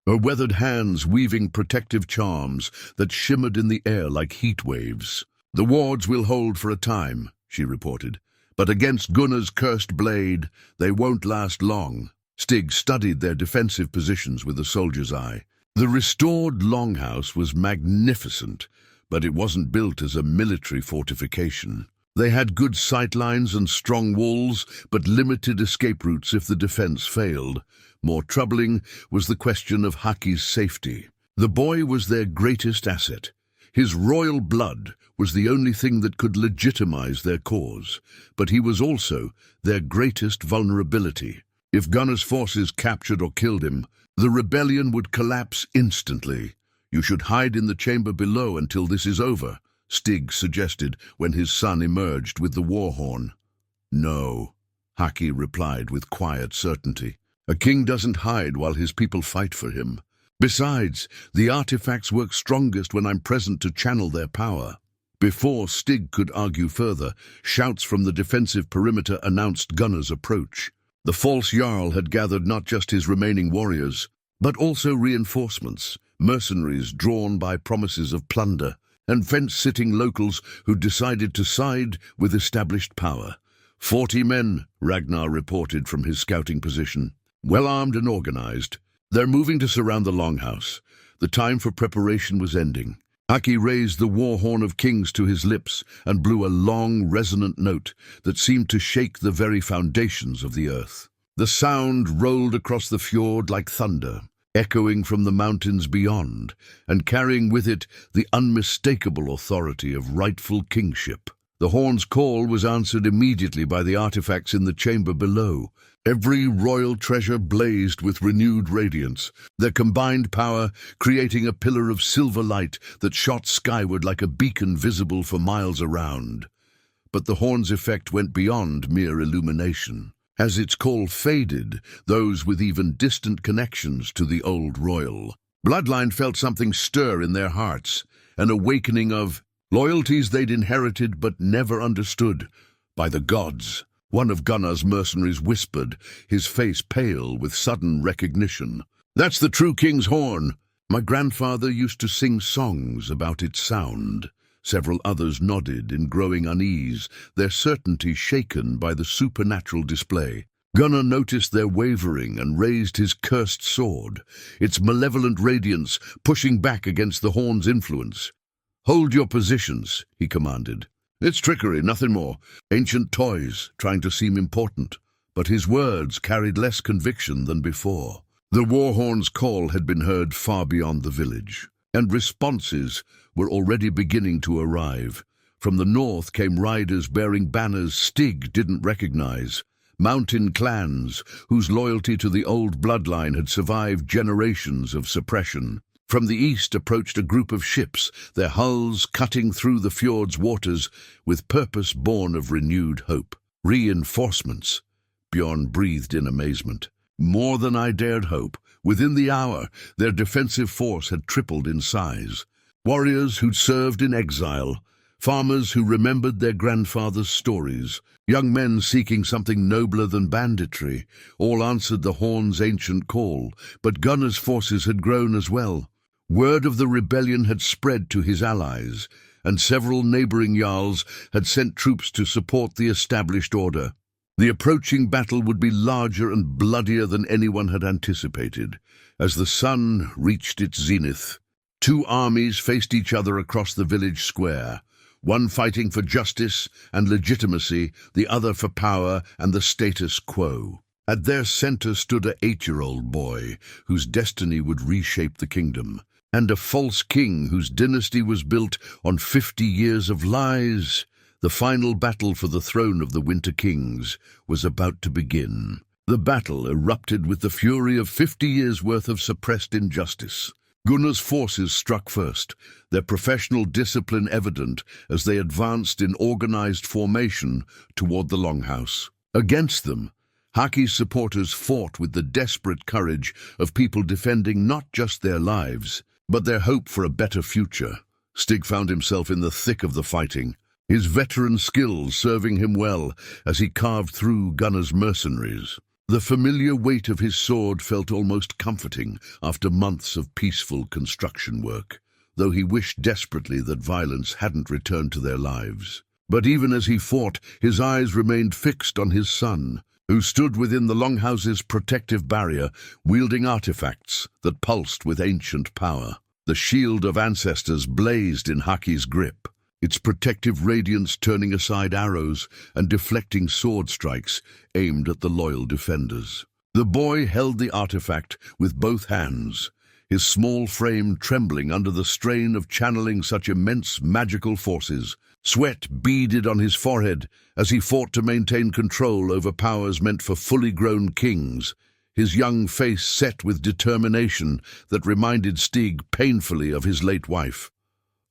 her weathered hands weaving protective charms that shimmered in the air like heat waves. "The wards will hold for a time," she reported, "but against Gunnar's cursed blade, they won't last long." Stig studied their defensive positions with a soldier's eye. The restored Longhouse was magnificent, but it wasn't built as a military fortification. They had good sightlines and strong walls, but limited escape routes if the defense failed. More troubling was the question of Haki's safety. The boy was their greatest asset. His royal blood was the only thing that could legitimize their cause, but he was also their greatest vulnerability. If Gunnar's forces captured or killed him, the rebellion would collapse instantly. You should hide in the chamber below until this is over, Stig suggested when his son emerged with the war horn. No, Haki replied with quiet certainty. A king doesn't hide while his people fight for him. Besides, the artifacts work strongest when I'm present to channel their power. Before Stig could argue further, shouts from the defensive perimeter announced Gunnar's approach. The false Jarl had gathered not just his remaining warriors, but also reinforcements, mercenaries drawn by promises of plunder, and fence-sitting locals who decided to side with established power. 40 men, Ragnar reported from his scouting position. Well-armed and organized. They're moving to surround the Longhouse. The time for preparation was ending. Haki raised the war horn of kings to his lips and blew a long, resonant note that seemed to shake the very foundations of the earth. The sound rolled across the fjord like thunder, echoing from the mountains beyond, and carrying with it the unmistakable authority of rightful kingship. The horn's call was answered immediately by the artifacts in the chamber below. Every royal treasure blazed with renewed radiance, their combined power creating a pillar of silver light that shot skyward like a beacon visible for miles around. But the horn's effect went beyond mere illumination. As its call faded, those with even distant connections to the old royal bloodline felt something stir in their hearts, an awakening of loyalties they'd inherited but never understood. By the gods, one of Gunnar's mercenaries whispered, his face pale with sudden recognition. That's the true king's horn. My grandfather used to sing songs about its sound. Several others nodded in growing unease, their certainty shaken by the supernatural display. Gunnar noticed their wavering and raised his cursed sword, its malevolent radiance pushing back against the horn's influence. Hold your positions, he commanded. It's trickery, nothing more. Ancient toys, trying to seem important. But his words carried less conviction than before. The war horn's call had been heard far beyond the village, and responses were already beginning to arrive. From the north came riders bearing banners Stig didn't recognize, mountain clans whose loyalty to the old bloodline had survived generations of suppression. From the east approached a group of ships, their hulls cutting through the fjord's waters with purpose born of renewed hope. Reinforcements, Bjorn breathed in amazement. More than I dared hope. Within the hour, their defensive force had tripled in size. Warriors who'd served in exile, farmers who remembered their grandfathers' stories, young men seeking something nobler than banditry, all answered the horn's ancient call, but Gunnar's forces had grown as well. Word of the rebellion had spread to his allies, and several neighboring jarls had sent troops to support the established order. The approaching battle would be larger and bloodier than anyone had anticipated. As the sun reached its zenith, two armies faced each other across the village square, one fighting for justice and legitimacy, the other for power and the status quo. At their center stood an 8-year-old boy whose destiny would reshape the kingdom, and a false king whose dynasty was built on 50 years of lies. The final battle for the throne of the Winter Kings was about to begin. The battle erupted with the fury of 50 years' worth of suppressed injustice. Gunnar's forces struck first, their professional discipline evident as they advanced in organized formation toward the Longhouse. Against them, Haki's supporters fought with the desperate courage of people defending not just their lives, but their hope for a better future. Stig found himself in the thick of the fighting, his veteran skills serving him well as he carved through Gunnar's mercenaries. The familiar weight of his sword felt almost comforting after months of peaceful construction work, though he wished desperately that violence hadn't returned to their lives. But even as he fought, his eyes remained fixed on his son, who stood within the Longhouse's protective barrier, wielding artifacts that pulsed with ancient power. The shield of ancestors blazed in Haki's grip, its protective radiance turning aside arrows and deflecting sword strikes aimed at the loyal defenders. The boy held the artifact with both hands, his small frame trembling under the strain of channeling such immense magical forces. Sweat beaded on his forehead as he fought to maintain control over powers meant for fully grown kings. his young face set with determination that reminded Stig painfully of his late wife.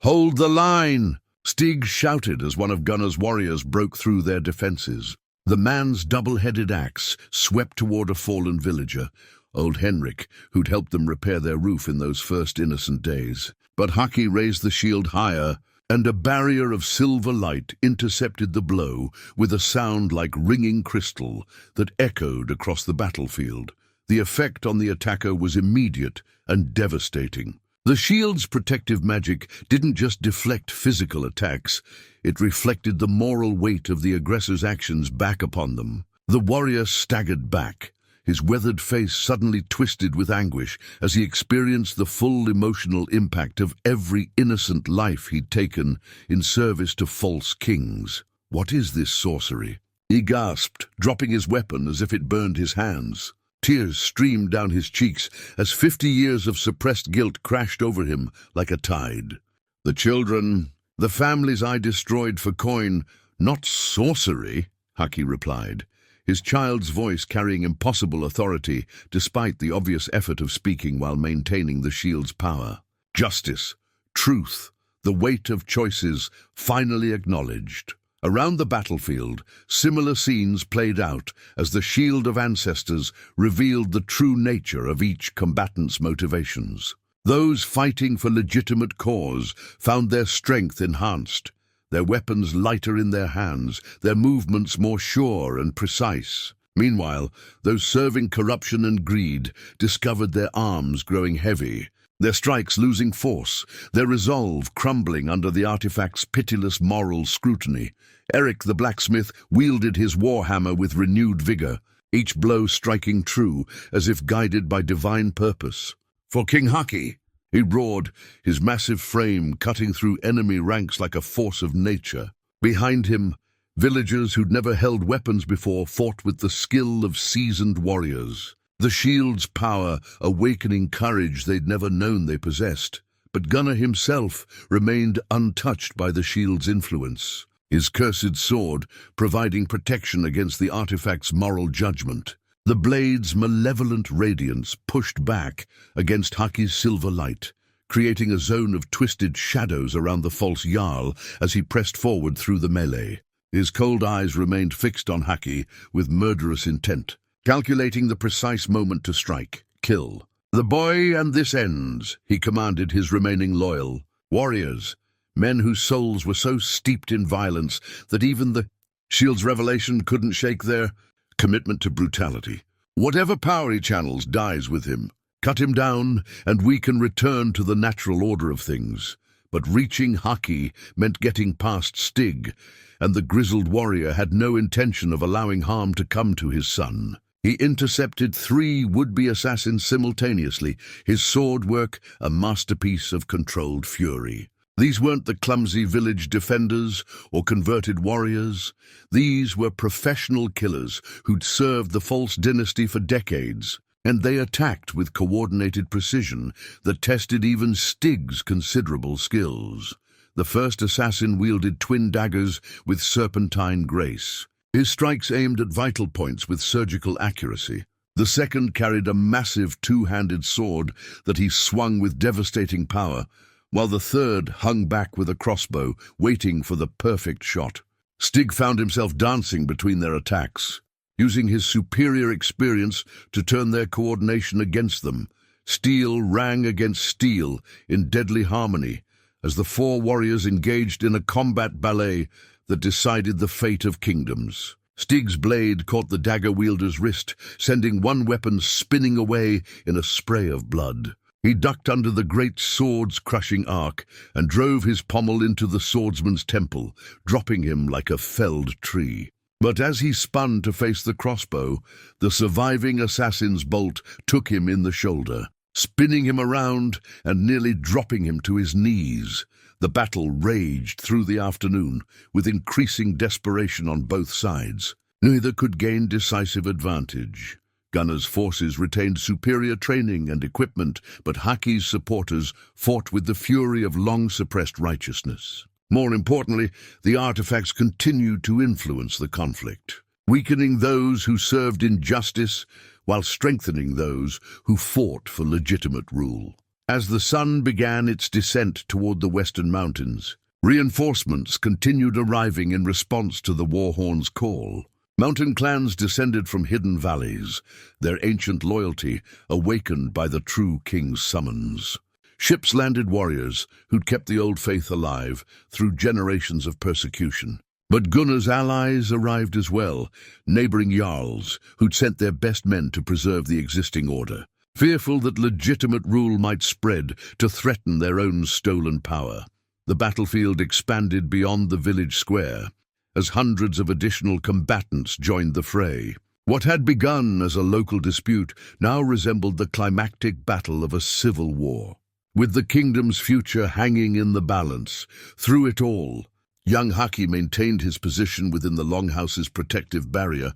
"Hold the line!" Stig shouted as one of Gunnar's warriors broke through their defenses. The man's double-headed axe swept toward a fallen villager, old Henrik, who'd helped them repair their roof in those first innocent days. But Haki raised the shield higher, and a barrier of silver light intercepted the blow with a sound like ringing crystal that echoed across the battlefield. The effect on the attacker was immediate and devastating. The shield's protective magic didn't just deflect physical attacks, it reflected the moral weight of the aggressor's actions back upon them. The warrior staggered back, his weathered face suddenly twisted with anguish as he experienced the full emotional impact of every innocent life he'd taken in service to false kings. "What is this sorcery?" he gasped, dropping his weapon as if it burned his hands. Tears streamed down his cheeks as 50 years of suppressed guilt crashed over him like a tide. "The children, the families I destroyed for coin, not sorcery," Haki replied, his child's voice carrying impossible authority despite the obvious effort of speaking while maintaining the shield's power. Justice, truth, the weight of choices finally acknowledged. Around the battlefield, similar scenes played out as the shield of ancestors revealed the true nature of each combatant's motivations. Those fighting for legitimate cause found their strength enhanced, their weapons lighter in their hands, their movements more sure and precise. Meanwhile, those serving corruption and greed discovered their arms growing heavy, their strikes losing force, their resolve crumbling under the artifact's pitiless moral scrutiny. Eric the blacksmith wielded his warhammer with renewed vigor, each blow striking true as if guided by divine purpose. "For King Haki!" he roared, his massive frame cutting through enemy ranks like a force of nature. Behind him, villagers who'd never held weapons before fought with the skill of seasoned warriors. The shield's power awakening courage they'd never known they possessed. But Gunnar himself remained untouched by the shield's influence, his cursed sword providing protection against the artifact's moral judgment. The blade's malevolent radiance pushed back against Haki's silver light, creating a zone of twisted shadows around the false Jarl as he pressed forward through the melee. His cold eyes remained fixed on Haki with murderous intent, calculating the precise moment to strike, kill. "The boy and this ends," he commanded his remaining loyal warriors, men whose souls were so steeped in violence that even the shield's revelation couldn't shake their commitment to brutality. "Whatever power he channels dies with him. Cut him down, and we can return to the natural order of things." But reaching Haki meant getting past Stig, and the grizzled warrior had no intention of allowing harm to come to his son. He intercepted 3 would-be assassins simultaneously, his sword work a masterpiece of controlled fury. These weren't the clumsy village defenders or converted warriors. These were professional killers who'd served the false dynasty for decades, and they attacked with coordinated precision that tested even Stig's considerable skills. The first assassin wielded twin daggers with serpentine grace. His strikes aimed at vital points with surgical accuracy. The second carried a massive two-handed sword that he swung with devastating power, while the third hung back with a crossbow, waiting for the perfect shot. Stig found himself dancing between their attacks, using his superior experience to turn their coordination against them. Steel rang against steel in deadly harmony, as the 4 warriors engaged in a combat ballet that decided the fate of kingdoms. Stig's blade caught the dagger wielder's wrist, sending one weapon spinning away in a spray of blood. He ducked under the great sword's crushing arc and drove his pommel into the swordsman's temple, dropping him like a felled tree. But as he spun to face the crossbow, the surviving assassin's bolt took him in the shoulder, spinning him around and nearly dropping him to his knees. The battle raged through the afternoon, with increasing desperation on both sides. Neither could gain decisive advantage. Gunnar's forces retained superior training and equipment, but Haki's supporters fought with the fury of long-suppressed righteousness. More importantly, the artifacts continued to influence the conflict, weakening those who served injustice while strengthening those who fought for legitimate rule. As the sun began its descent toward the western mountains, reinforcements continued arriving in response to the Warhorn's call. Mountain clans descended from hidden valleys, their ancient loyalty awakened by the true king's summons. Ships landed warriors who'd kept the old faith alive through generations of persecution. But Gunnar's allies arrived as well, neighboring jarls who'd sent their best men to preserve the existing order, fearful that legitimate rule might spread to threaten their own stolen power. The battlefield expanded beyond the village square, as hundreds of additional combatants joined the fray. What had begun as a local dispute now resembled the climactic battle of a civil war. With the kingdom's future hanging in the balance, through it all, young Haki maintained his position within the Longhouse's protective barrier,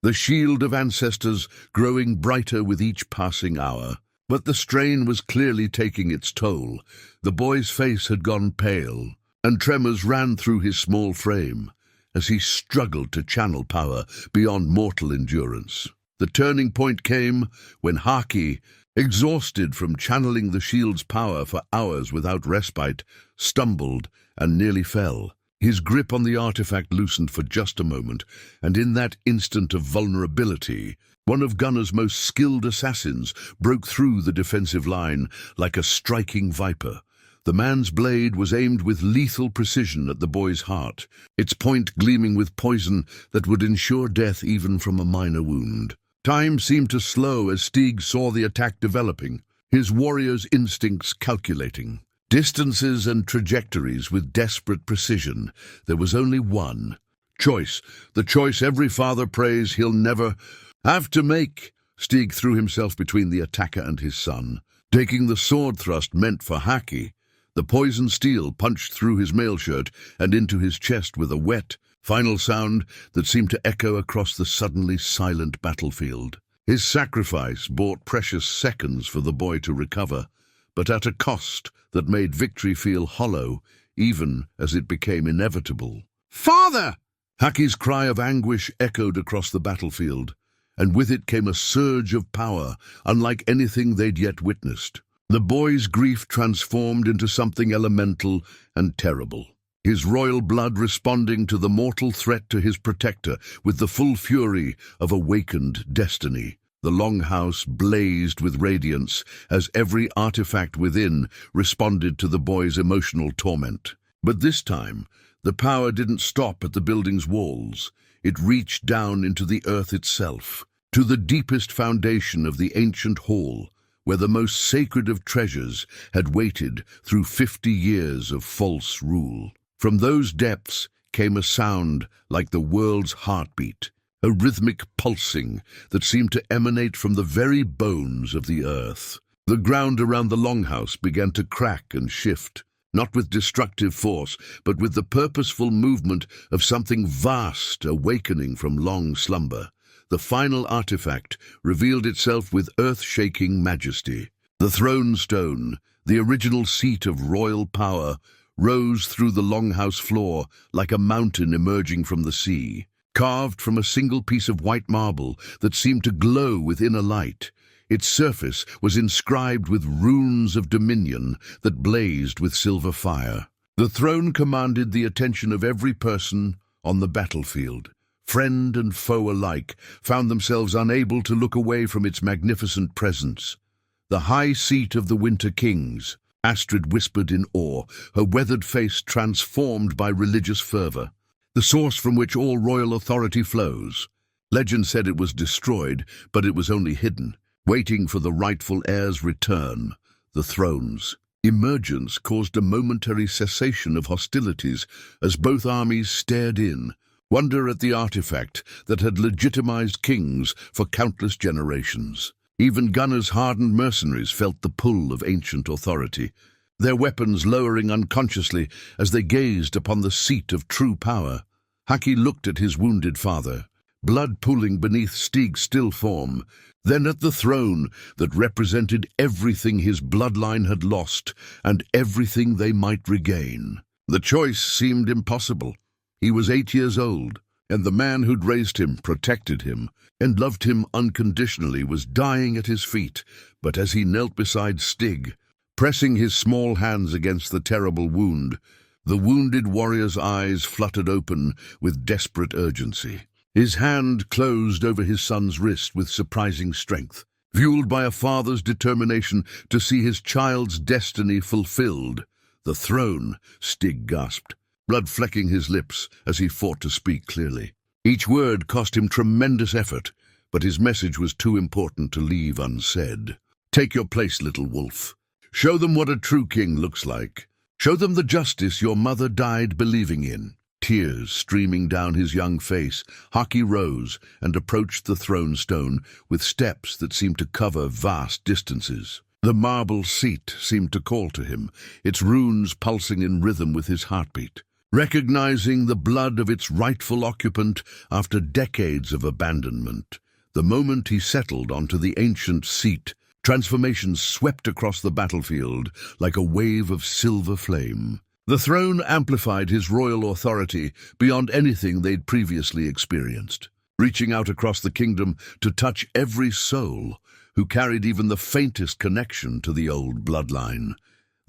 the shield of ancestors growing brighter with each passing hour. But the strain was clearly taking its toll. The boy's face had gone pale, and tremors ran through his small frame as he struggled to channel power beyond mortal endurance. The turning point came when Haki, exhausted from channeling the shield's power for hours without respite, stumbled and nearly fell. His grip on the artifact loosened for just a moment, and in that instant of vulnerability, one of Gunnar's most skilled assassins broke through the defensive line like a striking viper. The man's blade was aimed with lethal precision at the boy's heart, its point gleaming with poison that would ensure death even from a minor wound. Time seemed to slow as Stig saw the attack developing, his warrior's instincts calculating distances and trajectories with desperate precision. There was only one choice, the choice every father prays he'll never have to make. Stig threw himself between the attacker and his son, taking the sword thrust meant for Haki. The poison steel punched through his mailshirt and into his chest with a wet, final sound that seemed to echo across the suddenly silent battlefield. His sacrifice bought precious seconds for the boy to recover, but at a cost that made victory feel hollow, even as it became inevitable. "Father!" Haki's cry of anguish echoed across the battlefield, and with it came a surge of power unlike anything they'd yet witnessed. The boy's grief transformed into something elemental and terrible, his royal blood responding to the mortal threat to his protector with the full fury of awakened destiny. The Longhouse blazed with radiance as every artifact within responded to the boy's emotional torment. But this time, the power didn't stop at the building's walls. It reached down into the earth itself, to the deepest foundation of the ancient hall, where the most sacred of treasures had waited through 50 years of false rule. From those depths came a sound like the world's heartbeat, a rhythmic pulsing that seemed to emanate from the very bones of the earth. The ground around the Longhouse began to crack and shift, not with destructive force, but with the purposeful movement of something vast awakening from long slumber. The final artifact revealed itself with earth-shaking majesty. The throne stone, the original seat of royal power, rose through the Longhouse floor like a mountain emerging from the sea, carved from a single piece of white marble that seemed to glow with inner light. Its surface was inscribed with runes of dominion that blazed with silver fire. The throne commanded the attention of every person on the battlefield. Friend and foe alike found themselves unable to look away from its magnificent presence. "The high seat of the Winter Kings," Astrid whispered in awe, her weathered face transformed by religious fervor. "The source from which all royal authority flows." Legend said it was destroyed, but it was only hidden, waiting for the rightful heir's return. The throne's emergence caused a momentary cessation of hostilities as both armies stared in, wonder at the artifact that had legitimized kings for countless generations. Even Gunnar's hardened mercenaries felt the pull of ancient authority, their weapons lowering unconsciously as they gazed upon the seat of true power. Haki looked at his wounded father, blood pooling beneath Stig's still form, then at the throne that represented everything his bloodline had lost and everything they might regain. The choice seemed impossible. He was 8 years old, And the man who'd raised him, protected him, and loved him unconditionally was dying at his feet. But as he knelt beside Stig, pressing his small hands against the terrible wound, the wounded warrior's eyes fluttered open with desperate urgency. His hand closed over his son's wrist with surprising strength, fueled by a father's determination to see his child's destiny fulfilled. "The throne," Stig gasped, blood flecking his lips as he fought to speak clearly. Each word cost him tremendous effort, but his message was too important to leave unsaid. "Take your place, little wolf. Show them what a true king looks like. Show them the justice your mother died believing in." Tears streaming down his young face, Haki rose and approached the throne stone with steps that seemed to cover vast distances. The marble seat seemed to call to him, its runes pulsing in rhythm with his heartbeat. Recognizing the blood of its rightful occupant after decades of abandonment, the moment he settled onto the ancient seat, transformation swept across the battlefield like a wave of silver flame. The throne amplified his royal authority beyond anything they'd previously experienced, reaching out across the kingdom to touch every soul who carried even the faintest connection to the old bloodline.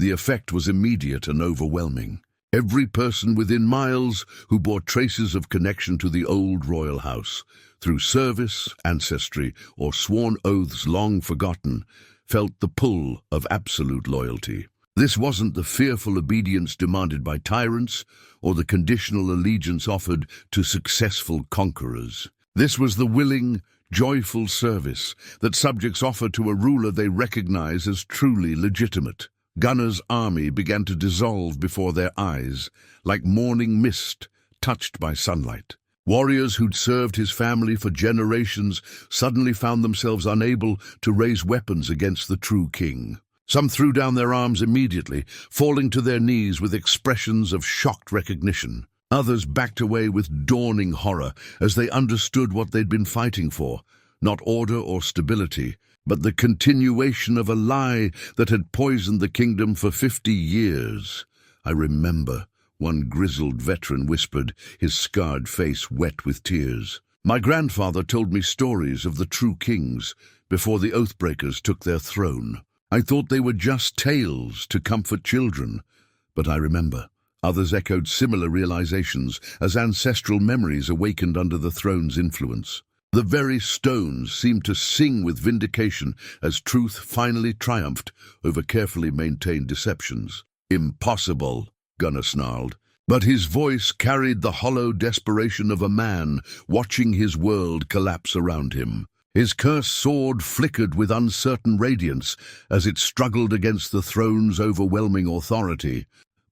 The effect was immediate and overwhelming. Every person within miles who bore traces of connection to the old royal house, through service, ancestry, or sworn oaths long forgotten, felt the pull of absolute loyalty. This wasn't the fearful obedience demanded by tyrants or the conditional allegiance offered to successful conquerors. This was the willing, joyful service that subjects offer to a ruler they recognize as truly legitimate. Gunnar's army began to dissolve before their eyes, like morning mist touched by sunlight. Warriors who'd served his family for generations suddenly found themselves unable to raise weapons against the true king. Some threw down their arms immediately, falling to their knees with expressions of shocked recognition. Others backed away with dawning horror as they understood what they'd been fighting for, not order or stability, but the continuation of a lie that had poisoned the kingdom for 50 years. "I remember," one grizzled veteran whispered, his scarred face wet with tears. "My grandfather told me stories of the true kings before the Oathbreakers took their throne. I thought they were just tales to comfort children, but I remember." Others echoed similar realizations as ancestral memories awakened under the throne's influence. The very stones seemed to sing with vindication as truth finally triumphed over carefully maintained deceptions. "Impossible," Gunnar snarled, but his voice carried the hollow desperation of a man watching his world collapse around him. His cursed sword flickered with uncertain radiance as it struggled against the throne's overwhelming authority.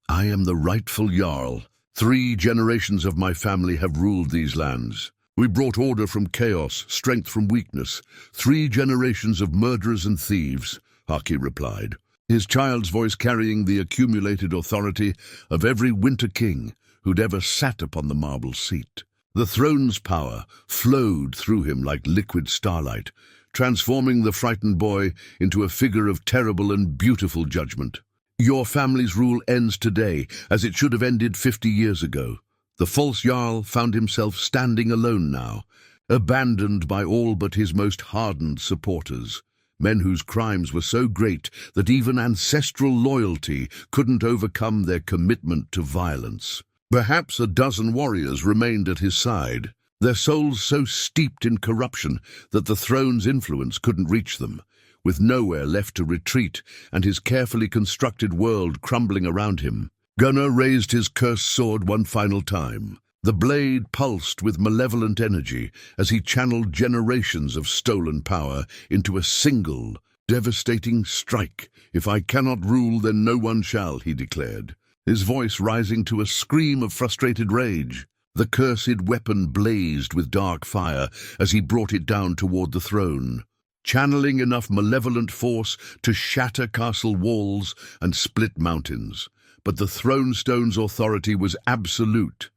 "I am the rightful Jarl. 3 generations of my family have ruled these lands. We brought order from chaos, strength from weakness. 3 generations of murderers and thieves," Haki replied, his child's voice carrying the accumulated authority of every winter king who'd ever sat upon the marble seat. The throne's power flowed through him like liquid starlight, transforming the frightened boy into a figure of terrible and beautiful judgment. "Your family's rule ends today, as it should have ended 50 years ago." The false Jarl found himself standing alone now, abandoned by all but his most hardened supporters, men whose crimes were so great that even ancestral loyalty couldn't overcome their commitment to violence. Perhaps a dozen warriors remained at his side, their souls so steeped in corruption that the throne's influence couldn't reach them, with nowhere left to retreat and his carefully constructed world crumbling around him. Gunnar raised his cursed sword one final time. The blade pulsed with malevolent energy as he channeled generations of stolen power into a single, devastating strike. "If I cannot rule, then no one shall," he declared, his voice rising to a scream of frustrated rage. The cursed weapon blazed with dark fire as he brought it down toward the throne, channeling enough malevolent force to shatter castle walls and split mountains. But the throne stone's authority was absolute,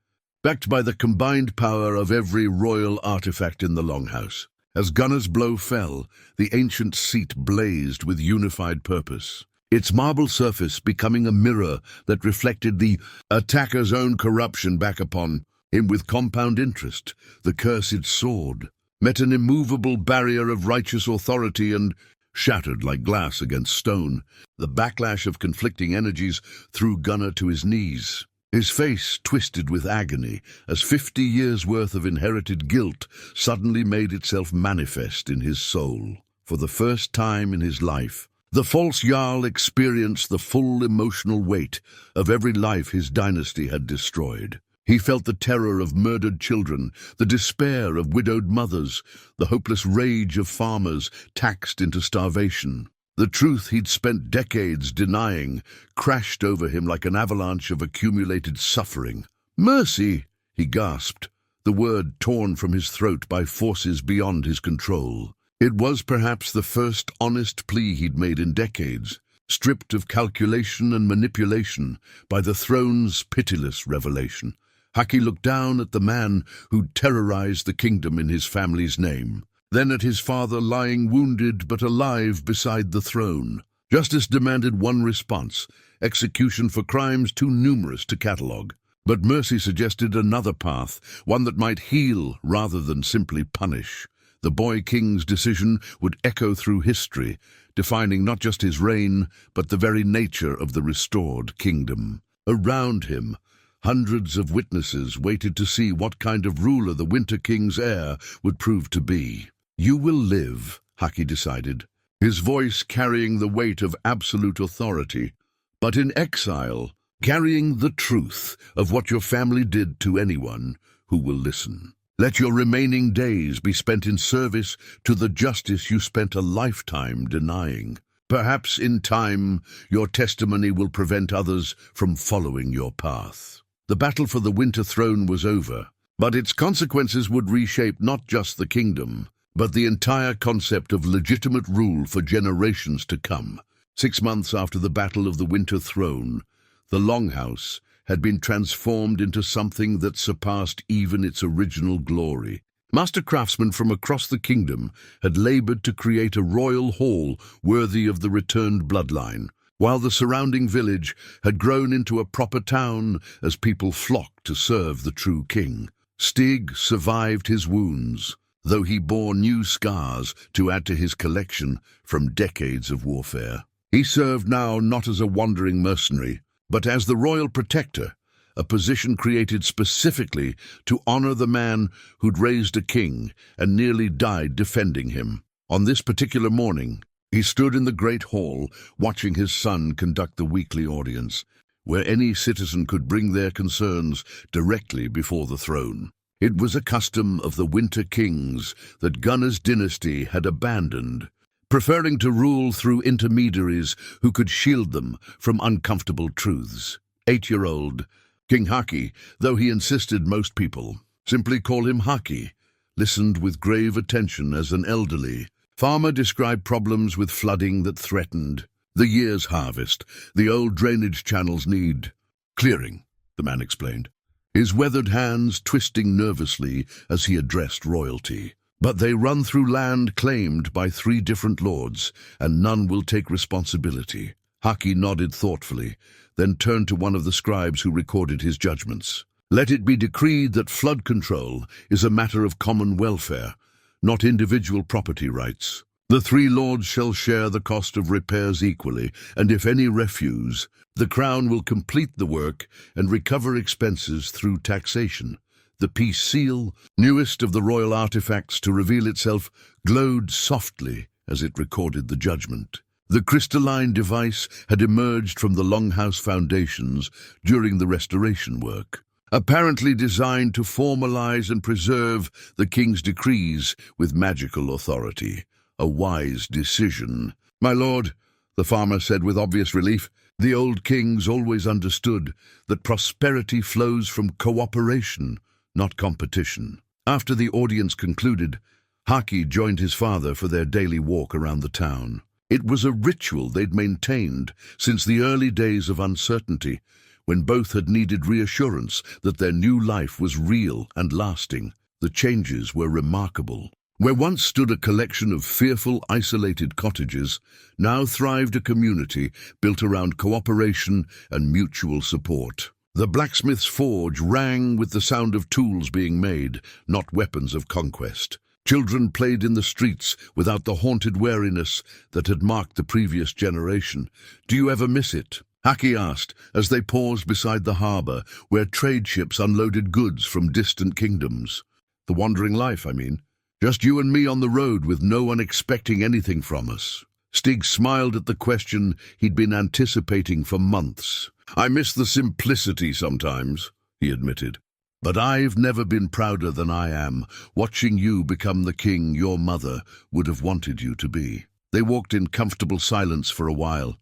backed by the combined power of every royal artifact in the Longhouse. As Gunnar's blow fell, the ancient seat blazed with unified purpose, its marble surface becoming a mirror that reflected the attacker's own corruption back upon him with compound interest, the cursed sword, met an immovable barrier of righteous authority and shattered like glass against stone. The backlash of conflicting energies threw Gunnar to his knees. His face twisted with agony as 50 years' worth of inherited guilt suddenly made itself manifest in his soul. For the first time in his life, the false Jarl experienced the full emotional weight of every life his dynasty had destroyed. He felt the terror of murdered children, the despair of widowed mothers, the hopeless rage of farmers taxed into starvation. The truth he'd spent decades denying crashed over him like an avalanche of accumulated suffering. "Mercy!" he gasped, the word torn from his throat by forces beyond his control. It was perhaps the first honest plea he'd made in decades, stripped of calculation and manipulation by the throne's pitiless revelation. Haki looked down at the man who'd terrorized the kingdom in his family's name, then at his father lying wounded but alive beside the throne. Justice demanded one response: execution for crimes too numerous to catalogue. But mercy suggested another path, one that might heal rather than simply punish. The boy king's decision would echo through history, defining not just his reign, but the very nature of the restored kingdom. Around him, hundreds of witnesses waited to see what kind of ruler the Winter King's heir would prove to be. "You will live," Haki decided, his voice carrying the weight of absolute authority, "but in exile, carrying the truth of what your family did to anyone who will listen. Let your remaining days be spent in service to the justice you spent a lifetime denying. Perhaps in time, your testimony will prevent others from following your path." The battle for the Winter Throne was over, but its consequences would reshape not just the kingdom, but the entire concept of legitimate rule for generations to come. 6 months after the Battle of the Winter Throne, the Longhouse had been transformed into something that surpassed even its original glory. Master craftsmen from across the kingdom had labored to create a royal hall worthy of the returned bloodline, while the surrounding village had grown into a proper town as people flocked to serve the true king. Stig survived his wounds, though he bore new scars to add to his collection from decades of warfare. He served now not as a wandering mercenary, but as the royal protector, a position created specifically to honor the man who'd raised a king and nearly died defending him. On this particular morning, he stood in the great hall, watching his son conduct the weekly audience, where any citizen could bring their concerns directly before the throne. It was a custom of the Winter Kings that Gunnar's dynasty had abandoned, preferring to rule through intermediaries who could shield them from uncomfortable truths. 8-year-old King Haki, though he insisted most people simply call him Haki, listened with grave attention as an elderly farmer described problems with flooding that threatened the year's harvest. "The old drainage channels need clearing," the man explained, his weathered hands twisting nervously as he addressed royalty. "But they run through land claimed by 3 different lords, and none will take responsibility." Haki nodded thoughtfully, then turned to one of the scribes who recorded his judgments. "Let it be decreed that flood control is a matter of common welfare, not individual property rights. The 3 lords shall share the cost of repairs equally, and if any refuse, the crown will complete the work and recover expenses through taxation." The peace seal, newest of the royal artifacts to reveal itself, glowed softly as it recorded the judgment. The crystalline device had emerged from the Longhouse foundations during the restoration work, apparently designed to formalize and preserve the king's decrees with magical authority. A wise decision. "My lord," the farmer said with obvious relief, "the old kings always understood that prosperity flows from cooperation, not competition." After the audience concluded, Haki joined his father for their daily walk around the town. It was a ritual they'd maintained since the early days of uncertainty, when both had needed reassurance that their new life was real and lasting. The changes were remarkable. Where once stood a collection of fearful, isolated cottages, now thrived a community built around cooperation and mutual support. The blacksmith's forge rang with the sound of tools being made, not weapons of conquest. Children played in the streets without the haunted wariness that had marked the previous generation. "Do you ever miss it?" Haki asked as they paused beside the harbour, where trade ships unloaded goods from distant kingdoms. "The wandering life, I mean. Just you and me on the road with no one expecting anything from us." Stig smiled at the question he'd been anticipating for months. "I miss the simplicity sometimes," he admitted. "But I've never been prouder than I am, watching you become the king your mother would have wanted you to be." They walked in comfortable silence for a while,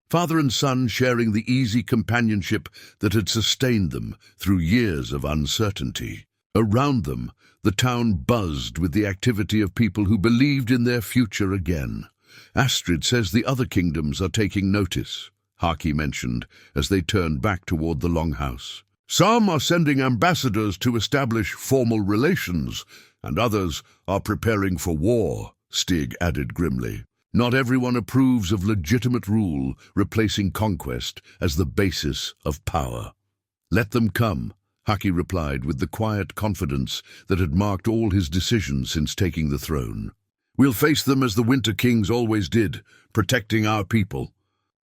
father and son sharing the easy companionship that had sustained them through years of uncertainty. Around them, the town buzzed with the activity of people who believed in their future again. "Astrid says the other kingdoms are taking notice," Haki mentioned as they turned back toward the Longhouse. "Some are sending ambassadors to establish formal relations, and others are preparing for war," Stig added grimly. "Not everyone approves of legitimate rule, replacing conquest as the basis of power." "Let them come," Haki replied with the quiet confidence that had marked all his decisions since taking the throne. "We'll face them as the Winter Kings always did, protecting our people,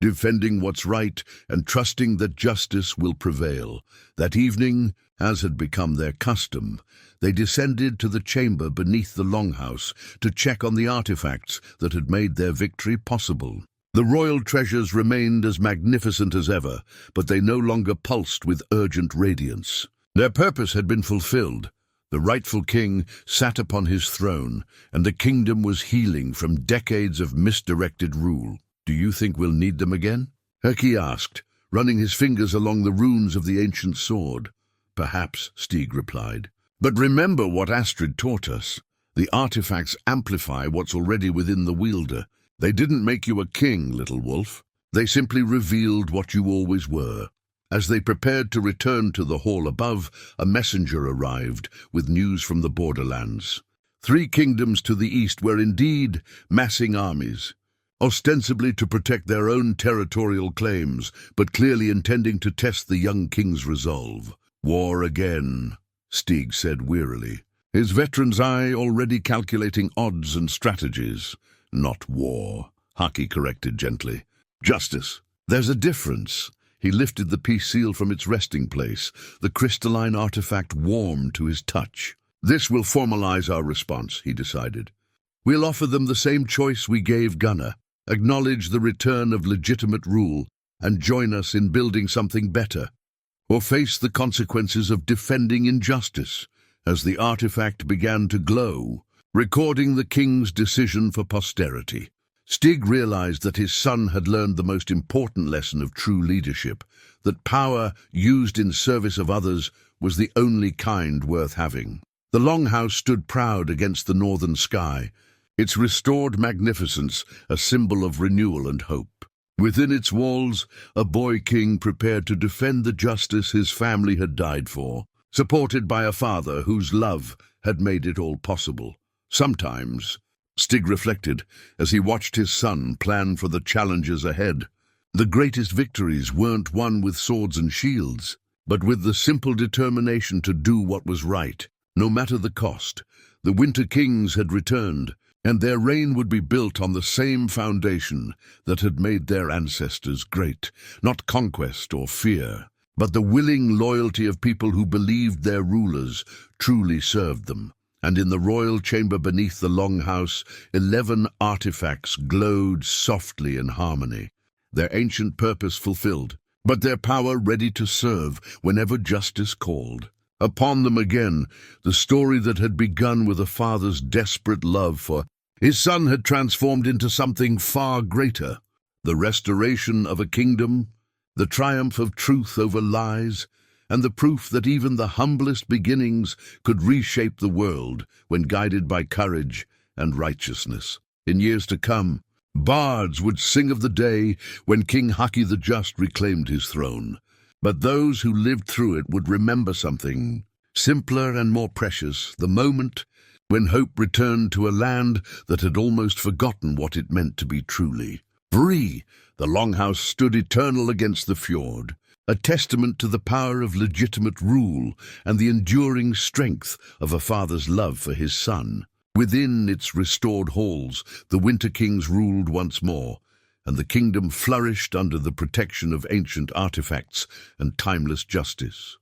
defending what's right and trusting that justice will prevail." That evening, as had become their custom, they descended to the chamber beneath the Longhouse to check on the artifacts that had made their victory possible. The royal treasures remained as magnificent as ever, but they no longer pulsed with urgent radiance. Their purpose had been fulfilled. The rightful king sat upon his throne, and the kingdom was healing from decades of misdirected rule. "Do you think we'll need them again?" Haki asked, running his fingers along the runes of the ancient sword. "Perhaps," Stig replied. "But remember what Astrid taught us. The artifacts amplify what's already within the wielder. They didn't make you a king, little wolf. They simply revealed what you always were." As they prepared to return to the hall above, a messenger arrived with news from the borderlands. 3 kingdoms to the east were indeed massing armies, ostensibly to protect their own territorial claims, but clearly intending to test the young king's resolve. "War again," Stig said wearily, his veteran's eye already calculating odds and strategies. "Not war," Haki corrected gently. "Justice. There's a difference." He lifted the peace seal from its resting place. The crystalline artifact warmed to his touch. "This will formalize our response," he decided. "We'll offer them the same choice we gave Gunnar, acknowledge the return of legitimate rule, and join us in building something better, or face the consequences of defending injustice." As the artifact began to glow, recording the king's decision for posterity, Stig realized that his son had learned the most important lesson of true leadership, that power used in service of others was the only kind worth having. The Longhouse stood proud against the northern sky, its restored magnificence a symbol of renewal and hope. Within its walls, a boy king prepared to defend the justice his family had died for, supported by a father whose love had made it all possible. Sometimes, Stig reflected as he watched his son plan for the challenges ahead, the greatest victories weren't won with swords and shields, but with the simple determination to do what was right, no matter the cost. The Winter Kings had returned, and their reign would be built on the same foundation that had made their ancestors great, not conquest or fear, but the willing loyalty of people who believed their rulers truly served them. And in the royal chamber beneath the Longhouse, 11 artifacts glowed softly in harmony, their ancient purpose fulfilled, but their power ready to serve whenever justice called. Upon them again, the story that had begun with a father's desperate love for his son had transformed into something far greater, the restoration of a kingdom, the triumph of truth over lies, and the proof that even the humblest beginnings could reshape the world when guided by courage and righteousness. In years to come, bards would sing of the day when King Haki the Just reclaimed his throne. But those who lived through it would remember something simpler and more precious, the moment when hope returned to a land that had almost forgotten what it meant to be truly free. The Longhouse stood eternal against the fjord, a testament to the power of legitimate rule and the enduring strength of a father's love for his son. Within its restored halls, the Winter Kings ruled once more, and the kingdom flourished under the protection of ancient artifacts and timeless justice.